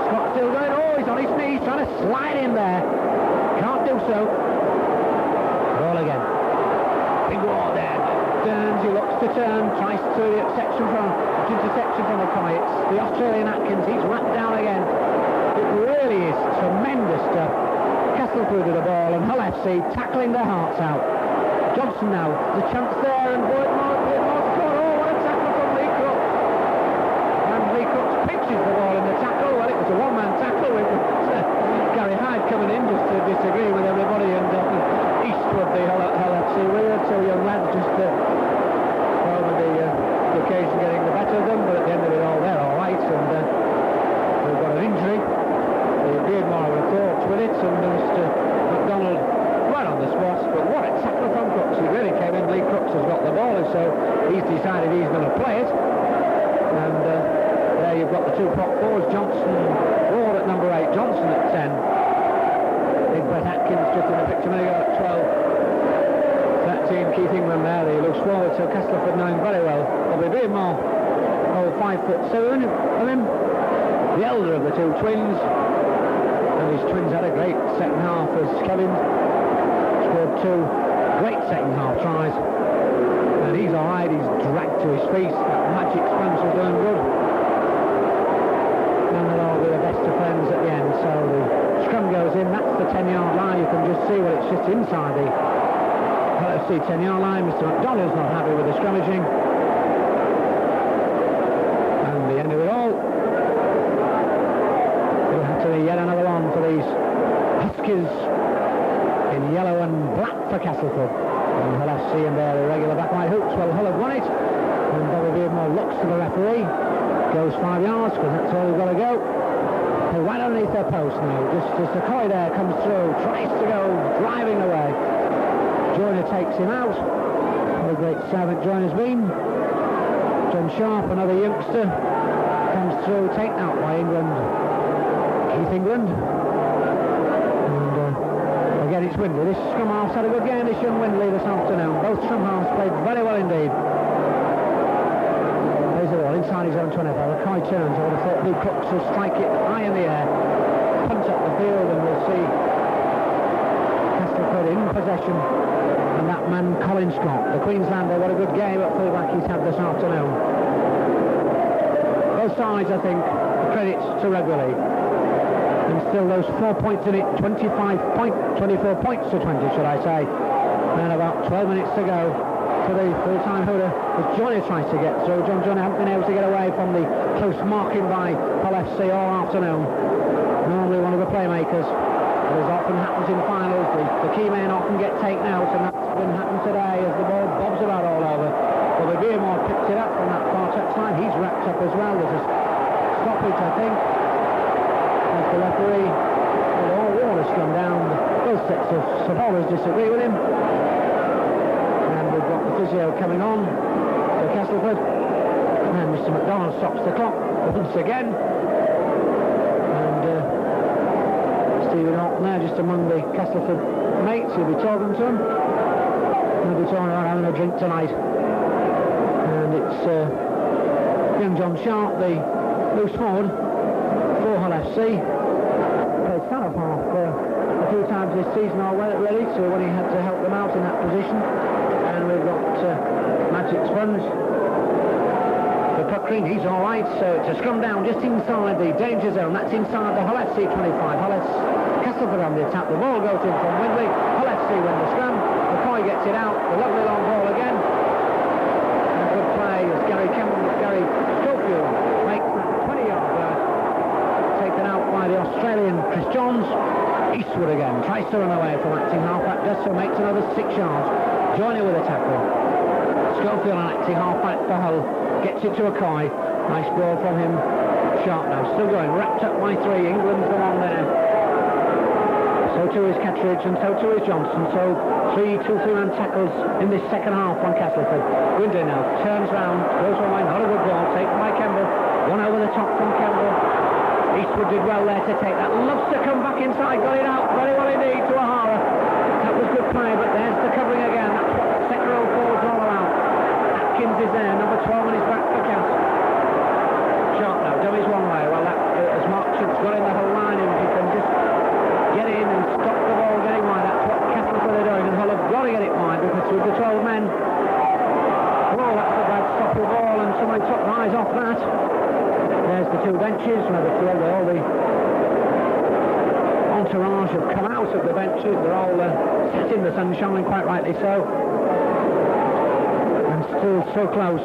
Scott still going, oh, he's on his knees, trying to slide in there. Can't do so. Ball again. Big wall there. Turns, he looks to turn, tries to interception from the Coy. It's the Australian Atkins, he's whacked down again. It really is tremendous stuff. Castleford with the ball, and Hull FC tackling their hearts out. Johnson now, the chance there, and Beardmore scored. Oh, what a tackle from Lee Crooks. And Lee Crooks pitches the ball in the tackle. Well, it was a one-man tackle with Gary Hyde coming in just to disagree with everybody, and Eastwood, the Hull FC winger, two young lads just over the occasion getting the better of them, but at the end of it all, they're all right, and they've got an injury. Beardmore would have thought with it, and Mr McDonald right on the spot, but what a tackle from Crooks. He really came in. Lee Crooks has got the ball, and so he's decided he's going to play it. And there you've got the two prop forwards, Johnson and Ward at number 8, Johnson at 10. Big Brett Atkins just in the picture now at 12. 13, Keith England there, he looks forward, so Castleford knowing very well. Bobby Beardmore, 5'7", I mean, the elder of the two twins. His twins had a great second half as Kevin scored 2 great second half tries, and he's alright, he's dragged to his feet. That magic sponge was doing good, and they'll all be the best of friends at the end. So the scrum goes in, that's the 10-yard line. You can just see what it's just inside the LFC 10-yard line. Mr McDonald's not happy with the scrummaging, and the end of it all, yet another one for these Huskies in yellow and black for Castleford. And Hull FC and their irregular backline hoops. Well, Hull have won it, and Bobby Beardmore looks to the referee, goes 5 yards because that's all they've got to go. They're right underneath their post now, just as the Coy there comes through, tries to go driving away. Joyner takes him out. What a great servant Joyner's been. John Sharp, another youngster, comes through, taken out by England. Keith England, and again it's Windley. This scrum half's had a good game, this young Windley this afternoon. Both scrum halves played very well indeed. There's the ball inside his own 25. The Coy turns. I would have thought Lee Crooks will strike it high in the air, punch up the field, and we'll see Castleford in possession, and that man Colin Scott, the Queenslander. What a good game at fullback he's had this afternoon. Both sides, I think, credits to rugby league. And still those 4 points in it, 24 points to 20, should I say. And about 12 minutes to go to the full-time hooter as Johnny tries to get through. Johnny hasn't been able to get away from the close marking by Hull FC all afternoon. Normally one of the playmakers, but as often happens in finals, the key men often get taken out, and that's been happened today as the ball bobs about all over. Well, the Beermore picks it up from that far touchline. He's wrapped up as well. There's a stoppage, I think, as the referee, well, all water's come down. Both sets of supporters disagree with him. And we've got the physio coming on for Castleford. And Mr. McDonald stops the clock once again. Stephen Orton there, just among the Castleford mates. He'll be talking to them. He'll be talking about having a drink tonight. And it's young John Sharp, the loose forward for Hull FC. Played centre half a few times this season already, so when he had to help them out in that position. And we've got Magic Sponge. The Puckering, he's all right, so it's a scrum down just inside the danger zone. That's inside the Hull FC 25. Castleford on the attack. The ball goes in from Windley. Hull FC win the scrum. McCoy gets it out. The lovely long ball again. And good play as Gary Schofield makes that 20-yard burst. Taken out by the Australian Chris Johns. Eastwood again tries to run away from acting halfback. Does so, makes another 6 yards. Joyner with a tackle. Schofield on acting halfback for Hull. Gets it to McCoy. Nice ball from him. Sharp now. Still going. Wrapped up by 3. England's the one there. So too is Catteridge and so too is Johnson. So 3 2-3-man tackles in this second half on Castleford. Windley now turns round, goes one way, not a good ball, taken by Kemble. One over the top from Kemble. Eastwood did well there to take that. Loves to come back inside, got it out very well indeed to O'Hara. That was good play, but there's the covering again. That's what second row forwards are all about. Atkins is there, number 12 on his back for Cass. Sharp now, dummies one way. Well, that as Marchant's got in the whole line, and he can just get in and stop the ball getting wide. That's what Castleford are doing, and Hull have got to get it wide because with the 12 men. Oh, that's a bad stop of ball, and somebody took their eyes off that. There's the 2 benches, where all the entourage have come out of the benches. They're all sat in the sunshine, quite rightly so. And still so close.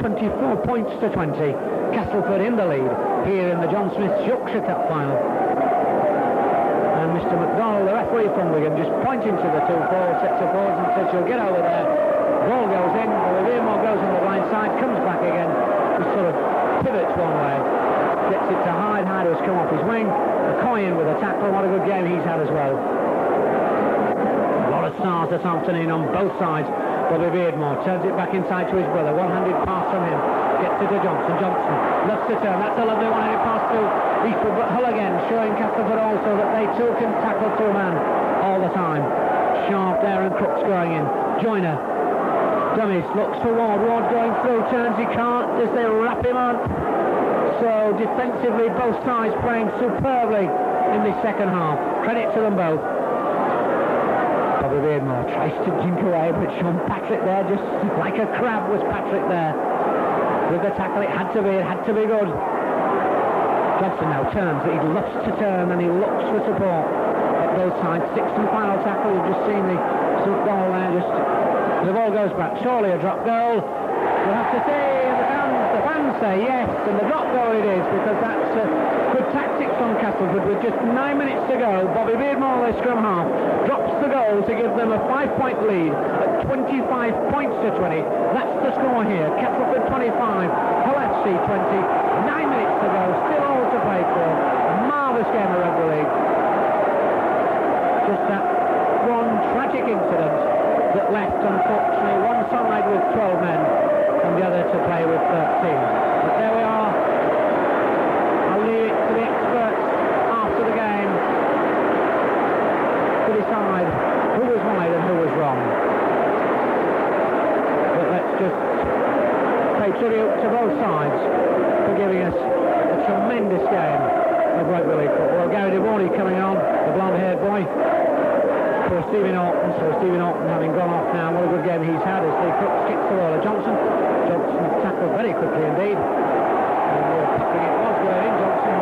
24 points to 20. Castleford in the lead here in the John Smith's Yorkshire Cup Final. And Mr. McDonald, the referee from Wigan, just pointing to the 2 forward sets of forwards and says, "You'll get over there." Ball goes in, the Veermore goes on the blind side, comes back again. He sort of pivots one way, gets it to Hyde. Hyde has come off his wing. McCoy in with a tackle. What a good game he's had as well. A lot of stars this afternoon on both sides. Bobby Beardmore turns it back inside to his brother. One-handed pass from him. Gets it to Johnson. Johnson loves to turn. That's a lovely one-handed pass to Eastwood. But Hull again, showing Castleford also that they too can tackle 2 man all the time. Sharp there and Crooks going in. Joyner. Dummies, looks for Ward. Ward going through, turns, he can't as they wrap him up. So defensively, both sides playing superbly in this second half. Credit to them both. Bobby Beardmore tries to jink away, but Sean Patrick there, just like a crab was Patrick there. With the tackle, it had to be good. Johnson now turns, he loves to turn and he looks for support at both sides. 6th and final tackle, you've just seen the goal there, just the ball goes back. Surely a drop goal. We'll have to see, and the fans say yes, and the drop goal it is, because that's good tactics from Castleford. With just 9 minutes to go, Bobby Beardmore, their scrum half, drops the goal to give them a 5-point lead at 25 points to 20. That's the score here. Castleford 25, Hull FC 20. 9 minutes to go, still all to play for. Marvellous game of rugby league. Just that one tragic incident that left, unfortunately, one side with 12 men and the other to play with 13. But there we are. I'll leave it to the experts after the game to decide who was right and who was wrong. But let's just pay tribute to both sides for giving us a tremendous game of rugby league football. Gary Devorney coming on, the blonde-haired boy. for Stephen Orton. So Stephen Orton having gone off now. What a good game he's had as the Crooks kicks the ball at Johnson. Johnson tackled very quickly indeed. And puckering it was going in. Johnson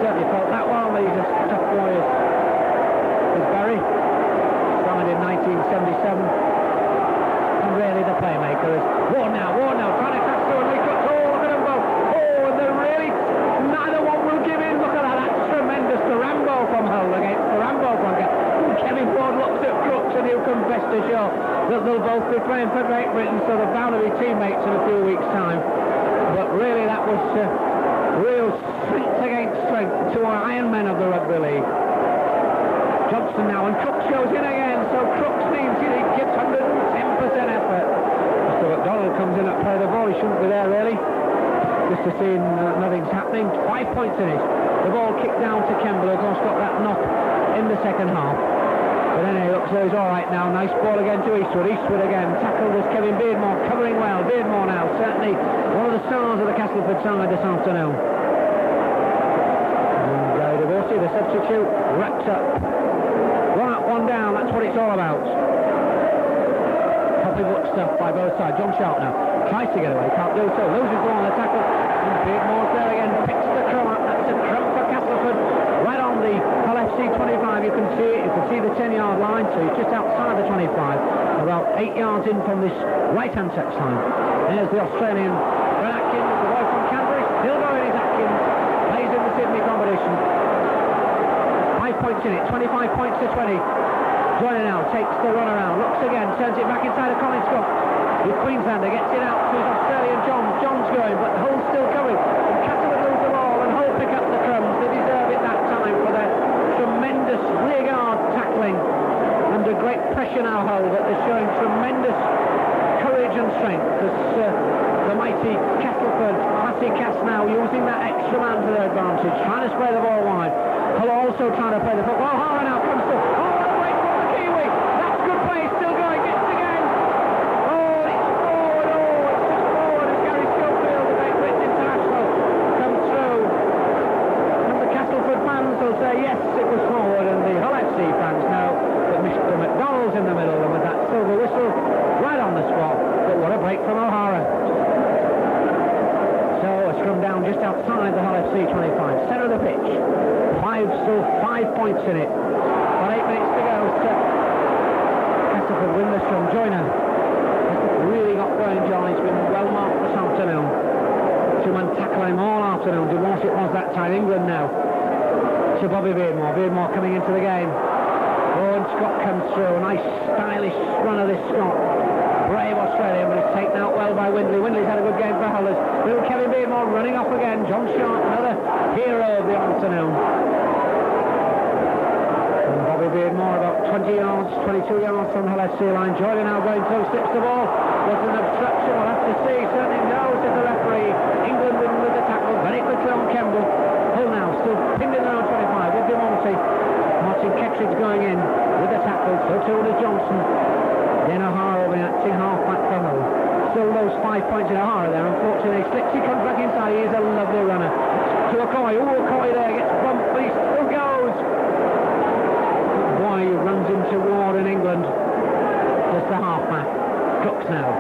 certainly felt that one. He's a tough boy as Barry. Signed in 1977. And really the playmaker is Ward now, trying to crash through and he cuts. Oh, look at them both. Oh, and they're really, neither one will give in. Look at that, that's tremendous. The Rambo from Hull against the Rambo from Kevin Ward looks at Crooks and he'll confess to show that they'll both be playing for Great Britain, so they're bound to be teammates in a few weeks' time. But really that was real strength against strength to our Iron Men of the Rugby League. Johnson now, and Crooks goes in again, so Crooks needs it, he gives 110% effort. Mr. McDonald comes in at play the ball, he shouldn't be there really. Just to see nothing's happening. 5 points in it. The ball kicked down to Kemble, who's also got that knock in the second half. But anyway, looks like he's alright now. Nice ball again to Eastwood. Eastwood again. Tackled was Kevin Beardmore, covering well. Beardmore now, certainly one of the stars of the Castleford side this afternoon. And Gary DeVorsey, the substitute, wraps up. One up, one down, that's what it's all about. Copybook stuff by both sides. John Sharp now tries to get away, can't do so. Loses the one on the tackle. And Beardmore's there again, picks the crumb up. That's a crumb for Castleford. Right on the Hull FC 25, you can see it. You can see the 10-yard line, so he's just outside the 25. About 8 yards in from this right-hand touchline. There's the Australian Brad Atkins, the boy from Canterbury. Still going is Atkins. Plays in the Sydney competition. 5 points in it, 25 points to 20. Joyner now takes the run around, looks again, turns it back inside of Colin Scott. The Queenslander gets it out to his Australian John. John's going, but Hull's still coming. And Castleford lose the ball, and Hull pick up the crumbs. They deserve it that time for their tremendous rear-guard tackling. Under great pressure now, Hull, but they're showing tremendous courage and strength. As the mighty Castleford, Massey Cass now using that extra man to their advantage, trying to spray the ball wide. Hull also trying to play the football. Hara now comes to. Oh, what a break from the Kiwi! That's good play, still going, gets again. Oh, it's forward. Oh, it's just forward as Gary Schofield, the Great Britain international, comes through. And the Castleford fans will say yes, it was forward, and the Hull FC fans know that Mr. McDonald's in the middle, and with that silver whistle right on the spot. But what a break from O'Hara. So a scrum down just outside the Hull FC 25, centre of the pitch. Still 5 points in it. About 8 minutes to go. Castleford win the scrum. Joyner really got going, John. He's been well marked this afternoon. Two-man tackling all afternoon. Divorce it was that time. England now. To Bobby Beardmore. Beardmore coming into the game. Oh, and Scott comes through. Nice stylish run of this Scott. Brave Australian, but it's taken out well by Windley. Windley's had a good game for Hullers. Little Kevin Beardmore running off again. John Sharp, another hero of the afternoon. And Bobby Beardmore about 20 yards, 22 yards from the Hull FC line. Joyner now going close, slips the ball. There's an obstruction, we'll have to see. Certainly knows as the referee. England win with the tackle very quickly on Kemble. Hull now still pinned in around 25 with Dumonte. Martin Kettridge going in with the tackle. So too is Johnson. Then O'Hara will be acting half-back for Hull. Still those 5 points in O'Hara there. Unfortunately, slips, he comes back inside. He is a lovely runner. To Okoye. Oh, Okoye there gets bumped, but he still goes. Boy, he runs into Ward in England. Just the half-back. Cooks now.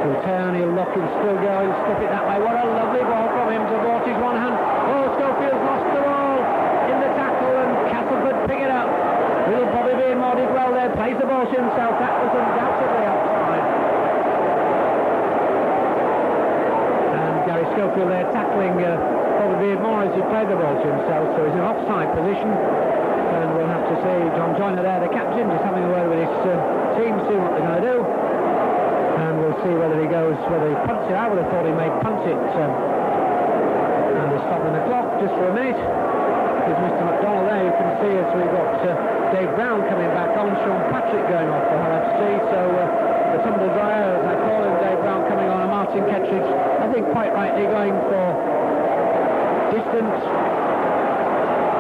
He'll turn, he'll look, he'll still go, he'll slip it that way. What a lovely ball from him to Vorty's one hand. Oh, Schofield's lost the ball in the tackle, and Castleford pick it up. Little Bobby Beardmore did well there, plays the ball to himself. That was undoubtedly offside. And Gary Schofield there tackling Bobby Beardmore as he played the ball to himself, so he's in offside position. And we'll have to see John Joyner there, the captain, just having a word with his team, see what they're going to do. And we'll see whether he goes, whether he punts it. I would have thought he may punt it. And they're stopping the clock just for a minute. There's Mr. McDonald there, you can see as we've got Dave Brown coming back on, Sean Patrick going off for Hull FC. So the tumble dryer, as I call him, Dave Brown coming on, and Martin Kettridge, I think quite rightly going for distance,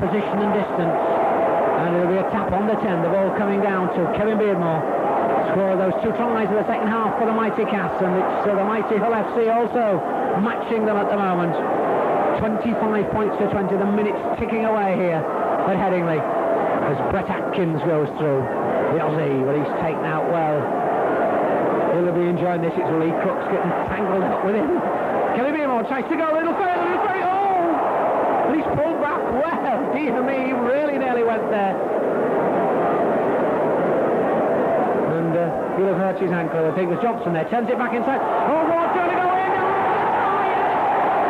position and distance. And it'll be a tap on the 10, the ball coming down to Kevin Beardmore. Score those 2 tries in the second half for the mighty Cass, and it's the mighty Hull FC also matching them at the moment. 25 points to 20, the minutes ticking away here at Headingley as Brett Atkins goes through. the Aussie, but he's taken out well. He'll be enjoying this. It's Lee Crooks getting tangled up with him. Kelly Beamore tries to go, it'll fail, oh! And he's pulled back well. Dear me, he really nearly went there. And he'll have hurt his ankle. I think it was Johnson there. Turns it back inside. Oh, Ward's going to go in.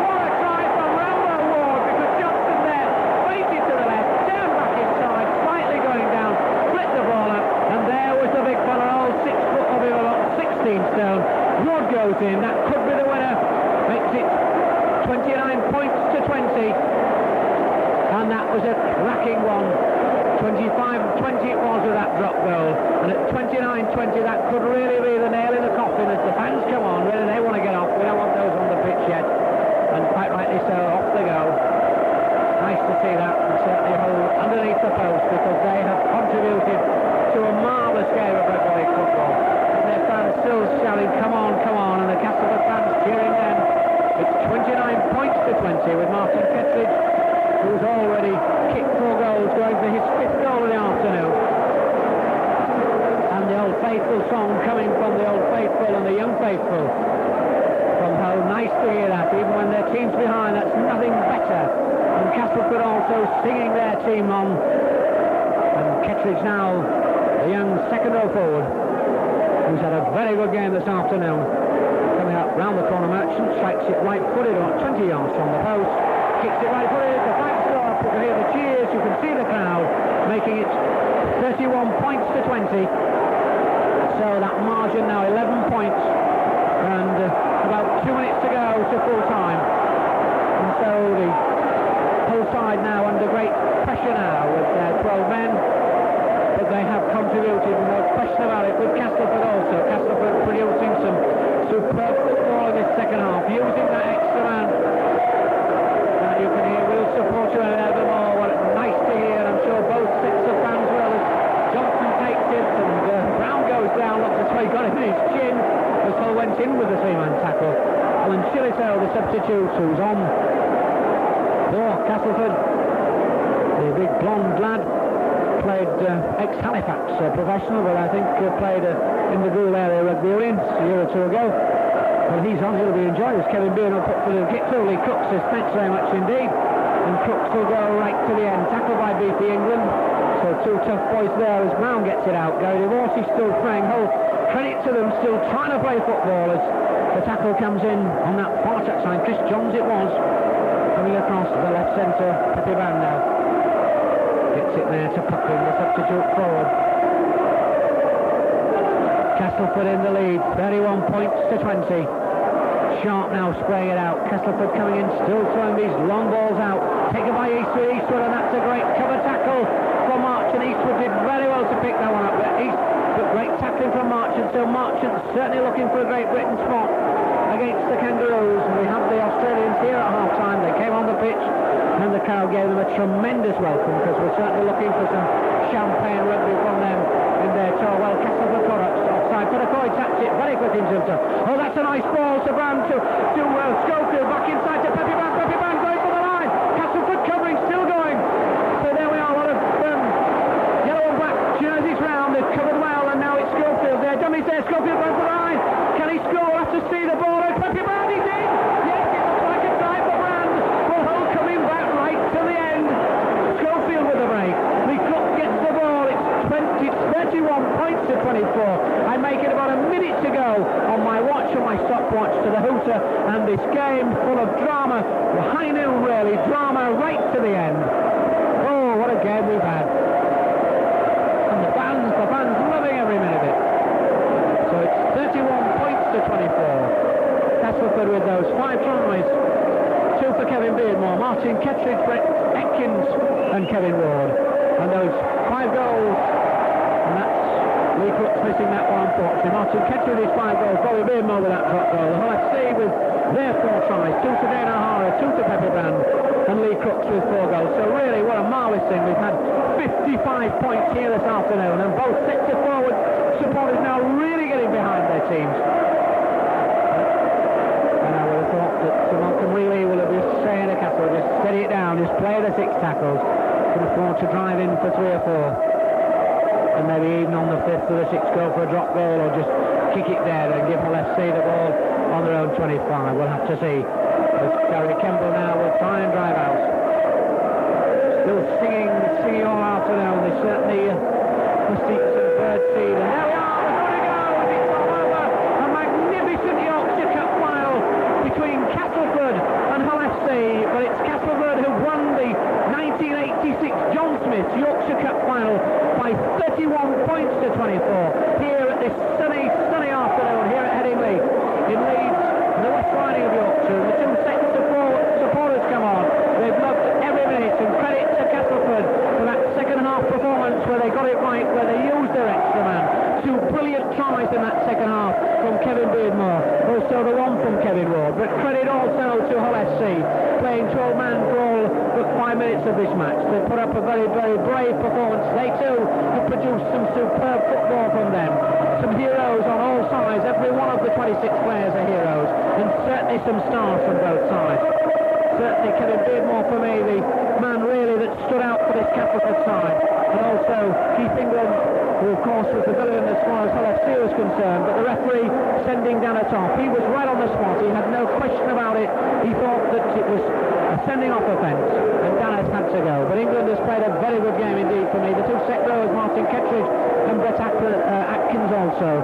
What a try from Rambo Ward, because Johnson there faded to the left, down back inside, slightly going down, split the ball up, and there was the big fella, old 6 foot of him, about 16 stone. Ward goes in. That could be the winner. Makes it 29 points to 20. And that was a cracking one. 25-20 it was with that drop goal, and at 29-20 that could really be the nail in the coffin as the fans come on. Really, they want to get off. We don't want those on the pitch yet, and quite rightly so. Off they go. Nice to see that, and certainly hold underneath the post, because they have contributed to a marvellous game of rugby league football. And their fans still shouting, come on, and the Castleford fans cheering them. It's 29 points to 20 with Martin Kettridge, who's already kicked 4 goals, going for his 5th goal of the afternoon. And the Old Faithful song coming from the Old Faithful and the Young Faithful from home. Nice to hear that, even when their team's behind. That's nothing better. And Castleford also singing their team on. And Kettridge now, the young second row forward, who's had a very good game this afternoon. Coming up round the corner, Merchant strikes it right-footed, or 20 yards from the post. Kicks it right-footed, the flags go up, you can hear the cheers, you can see the crowd, making it 31 points to 20. So that margin now 11 points, and about 2 minutes to go to full time. And so the whole side now under great pressure now with their 12 men, but they have contributed, no question about it, with Castleford also. Castleford producing some superb football in this second half, using that extra man. You can hear, we'll support you evermore. Well, it's nice to hear, and I'm sure both sets of fans will. Johnson takes it, and Brown goes down, looks as though he got it in his chin. The ball went in with the 3-man tackle. Alan Shillitail, the substitute, who's on for Castleford. The big blonde lad, played ex-Halifax professional, but I think played in the Gould area rugby union a year or 2 ago. Well, he's on, he'll be enjoying this. Kevin Bean will put for the kick to Lee Crooks says thanks very much indeed. And Crooks will go right to the end. Tackled by BP England. So 2 tough boys there as Brown gets it out. Gary Divorcey still playing. Whole credit to them, still trying to play football as the tackle comes in on that far touch line. Chris Johns it was. Coming across the left centre. Pepe Brown now. Gets it there to Puckling, the substitute forward. Castleford in the lead, 31 points to 20. Sharp now spraying it out. Castleford coming in, still throwing these long balls out. Taken by Eastwood, and that's a great cover tackle for Marchant. Eastwood did very well to pick that one up. But great tackling from Marchant, so Marchant certainly looking for a Great Britain spot against the Kangaroos. And we have the Australians here at half-time. They came on the pitch, and the crowd gave them a tremendous welcome, because we're certainly looking for some champagne rugby from them in their tour. Well, Castleford products offside. Putacoy taps it very quick into himself. Oh, that's a nice ball to Brown to Schofield, back inside to Pepe Brown. Pepe Brown going for the line. Castleford covering, still going. So there we are, a lot of yellow and black jerseys round. They've covered well, and now it's Schofield there. Dummies there. Schofield goes for the line. Can he score? We'll have to see the ball. And Pepe Brown, he's in. Yes, it looks like a try for Brand. Well, Hull coming back right to the end. Schofield with the break. Lee Cook gets the ball. It's 31 points to 24. I make it about a minute to go on my watch, on my stopwatch to the hooter, and this game full of drama, high noon really, drama right to the end. Oh, what a game we've had. And the fans loving every minute of it. So it's 31 points to 24. Castleford with those 5 tries. 2 for Kevin Beardmore, Martin Kettridge, Brett Atkins and Kevin Ward. And those 5 goals, and that's Lee Crooks missing that one, unfortunately. Martin Kettridge with his 5 goals, Bobby Beardmore with that drop goal. The Hull FC with their 4 tries, 2 to Dana O'Hara, 2 to Pepe Brand, and Lee Crooks with 4 goals. So really, what a marvellous thing. We've had 55 points here this afternoon, and both sets of forward supporters now really getting behind their teams. And I would have thought that Malcolm Reilly will have just saying to Castle, just steady it down, just play the 6 tackles. Can afford to drive in for 3 or 4. and maybe even on the 5th or the 6th go for a drop goal, or just kick it there and give Hull FC the ball on their own 25. We'll have to see. As Gary Kemble now will try and drive out. Still singing all afternoon. They certainly must eat some bird seed. And there we are, we're going to go, and it's all over. A magnificent Yorkshire Cup final between Castleford and Hull FC. But it's Castleford who won the 1986 John Smith Yorkshire Cup final by 31 points to 24 here at this sunny afternoon here at Headingley in Leeds, in the West Riding of Yorkshire. And the two sets of supporters come on. They've loved every minute, and credit to Castleford for that second half performance where they got it right, where they used their extra man. Two brilliant tries in that second half from Kevin Beardmore, also the one from Kevin Ward. But credit also to Hull FC, playing 12-man for all but 5 minutes of this match. They put up a very, very brave performance. They too have produced some superb football from them. Some heroes on all sides. Every one of the 26 players are heroes, and certainly some stars from both sides. Certainly Kevin Beardmore for me, the man really that stood out for this Castleford side. And also Keith England, who of course was the villain as far as Hull FC was concerned, but the referee sending down a top. He was right on the spot, he had no question about it. He thought that it was a sending off offence, and Danners had to go. But England has played a very good game indeed for me. The two set rowers, Martin Kettridge and Brett Atkins also.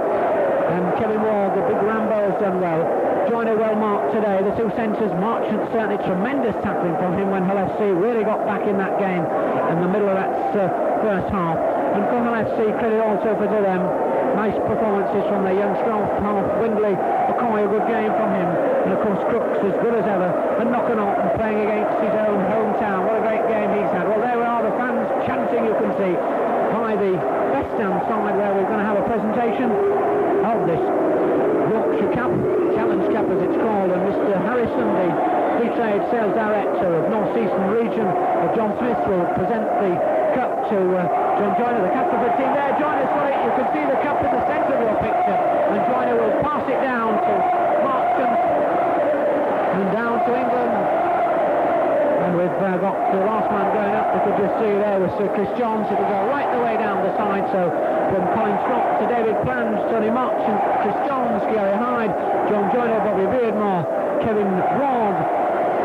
And Kevin Ward, the big Rambo, has done well. Joyner well marked today. The two centres, Marchant, certainly tremendous tackling from him when Hull FC really got back in that game in the middle of that first half. And for Hull FC, credit also for them. Nice performances from their young half, Windley, McCoy, a good game from him. And of course Crooks as good as ever. And Knockanaughton playing against his own hometown. What a great game he's had. Well, there we are, the fans chanting, you can see, by the best stand side where we're going to have a presentation of this Yorkshire Cup, Challenge Cup as it's called. And Mr. Harrison, the Free Trade Sales Director of North Eastern Region of John Smith, will present the cup to John Joyner, the Castleford team there. Joyner's got it, you can see the cup in the centre of your picture, and Joyner will pass it down to Marchant and down to England. And we've got the last man going up, we could just see there was Sir Chris Johns. It will go right the way down the side, so from Colin Scott to David Plange, Tony Marchant, Chris Johns, Gary Hyde, John Joyner, Bobby Beardmore, Kevin Ward,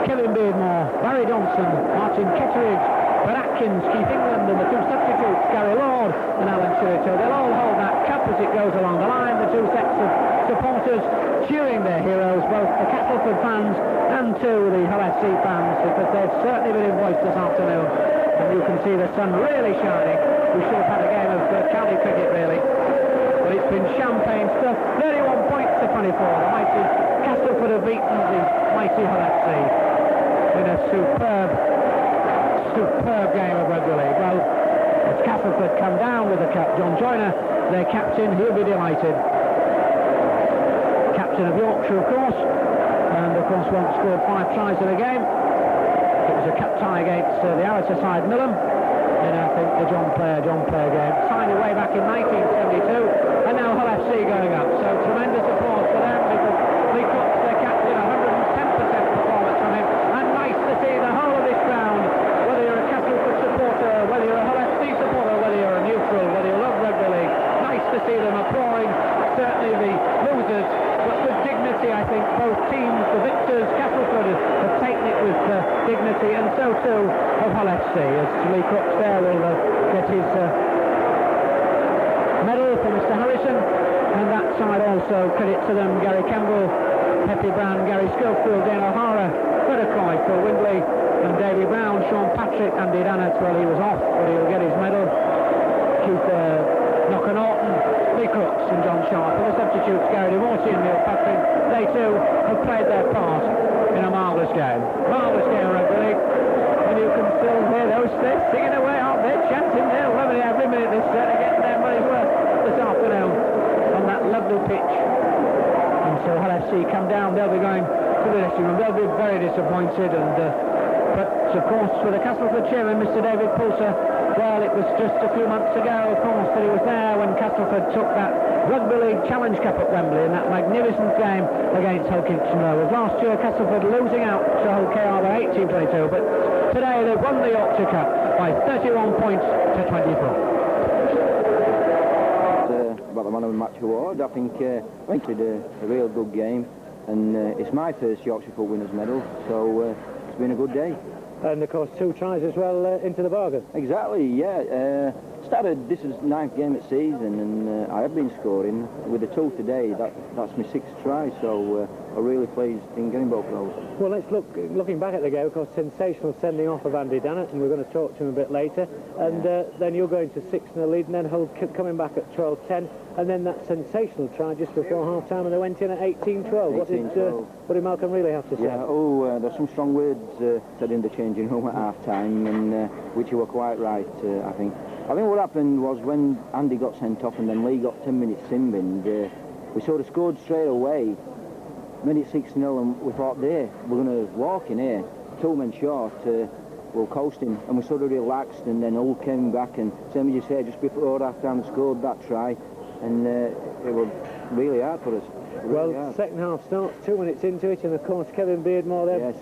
Kevin Beardmore, Barry Johnson, Martin Kettridge, Brett Atkins, Keith England, and the two substitutes, Gary Lord and Alan Shirito. They'll all hold that cup as it goes along the line. The two sets of supporters cheering their heroes, both the Castleford fans and to the Hull FC fans, because they've certainly been in voice this afternoon. And you can see the sun really shining. We should have had a game of county cricket really, but it's been champagne stuff. 31 points to 24. The mighty Castleford have beaten the mighty Hull FC in a superb game of rugby league. Well, as Castleford come down with the cup, John Joyner, their captain, he'll be delighted. Captain of Yorkshire, of course, and of course once scored 5 tries in a game. It was a cup tie against the Arata side, Millham, in I think the John Player game. Signed away back in 1972, and now Hull FC going up. So tremendous applause for them, because Lee Cook's their captain, 110% performance from him, and nice to see the whole of this ground, whether you're a Castleford supporter, whether you're a Hull FC supporter, whether you're a neutral, whether you love rugby league, nice to see them applauding, certainly the losers, but with dignity. I think both teams, the victors, Castleford, have taken it with dignity, and so too of Hull FC, as Lee Crooks there will get his medal for Mr. Harrison, and that side also, credit to them, Gary Campbell, Pepe Brown, Gary Schofield, Dane O'Hara, Frederick, Phil Windley, and Davy Brown, Sean Patrick, Andy Dannett. Well, he was off, but he'll get his medal. Keith Knockanaughton, Lee Crooks and John Sharp, and the substitutes Gary DeMorty and Neil Patrick. They too have played their part in a marvellous game of rugby league. And you can still hear those singing away, aren't they? Chanting there, lovely every minute. They're certainly getting their money's worth this afternoon on that lovely pitch. And so Hull FC come down, they'll be going to the dressing room. They'll be very disappointed, and but of course for the Castleford chairman, Mr. David Pulser, well, it was just a few months ago, of course, that he was there when Castleford took that Rugby League Challenge Cup at Wembley in that magnificent game against Hull Kingston Rovers. Last year, Castleford losing out to Hull KR by 18-22, but today they've won the Yorkshire Cup by 31 points to 24. got the Man of the Match award. I think we did a real good game, and it's my first Yorkshire Cup winners medal, so it's been a good day. And of course 2 tries as well into the bargain. Exactly, yeah. This is 9th game of season, and I have been scoring. With the 2 today, that's my 6th try, so I'm really pleased in getting both of those. Well, let's looking back at the game, of course, sensational sending off of Andy Dannett, and we're going to talk to him a bit later. And then you're going to 6-0 lead, and then Hull coming back at 12-10, and then that sensational try just before half-time, and they went in at 18-12. What did Malcolm really have to say? Yeah, there's some strong words said in the changing room at half-time, and which you were quite right, I think. I think what happened was when Andy got sent off and then Lee got 10 minutes in, and we sort of scored straight away, made it 6-0, and we thought, we're going to walk in here, 2 men short, we're coasting, and we sort of relaxed, and then Hull came back, and same as you say, just before half-time scored that try, and it was really hard for us. Second half starts 2 minutes into it, and of course Kevin Beardmore there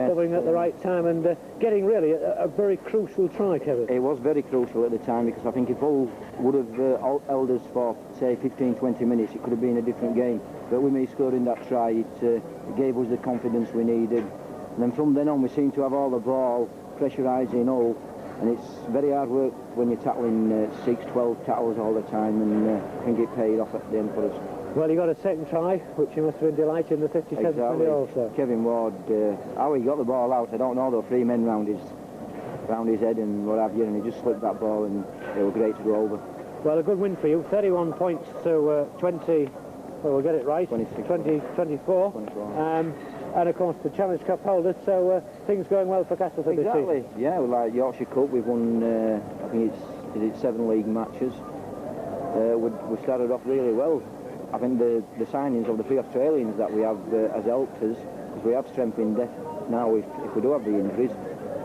covering at the right time and getting really a very crucial try, Kevin. It was very crucial at the time, because I think if Hull would have held us for, say, 15-20 minutes, it could have been a different game. But with me scoring that try, it gave us the confidence we needed. And then from then on, we seemed to have all the ball, pressurising Hull, and it's very hard work when you're tackling 6-12 tackles all the time, and I think it paid off at the end for us. Well, you got a second try, which you must have been delighted in the 57th minute also. Kevin Ward, how he got the ball out, I don't know. There were 3 men round his head and what have you, and he just slipped that ball, and it was great to go over. Well, a good win for you, 31 points to 20, well, we'll get it right, 24. And of course the Challenge Cup holders, so things going well for Castleford this season. Exactly, yeah, like Yorkshire Cup, we've won, I think it's 7 league matches. We started off really well. I think the signings of the 3 Australians that we have has helped us, because we have strength in depth now if we do have the injuries,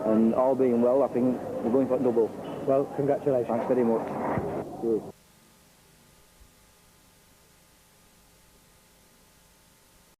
and all being well, I think we're going for double. Well, congratulations. Thanks very much. Good.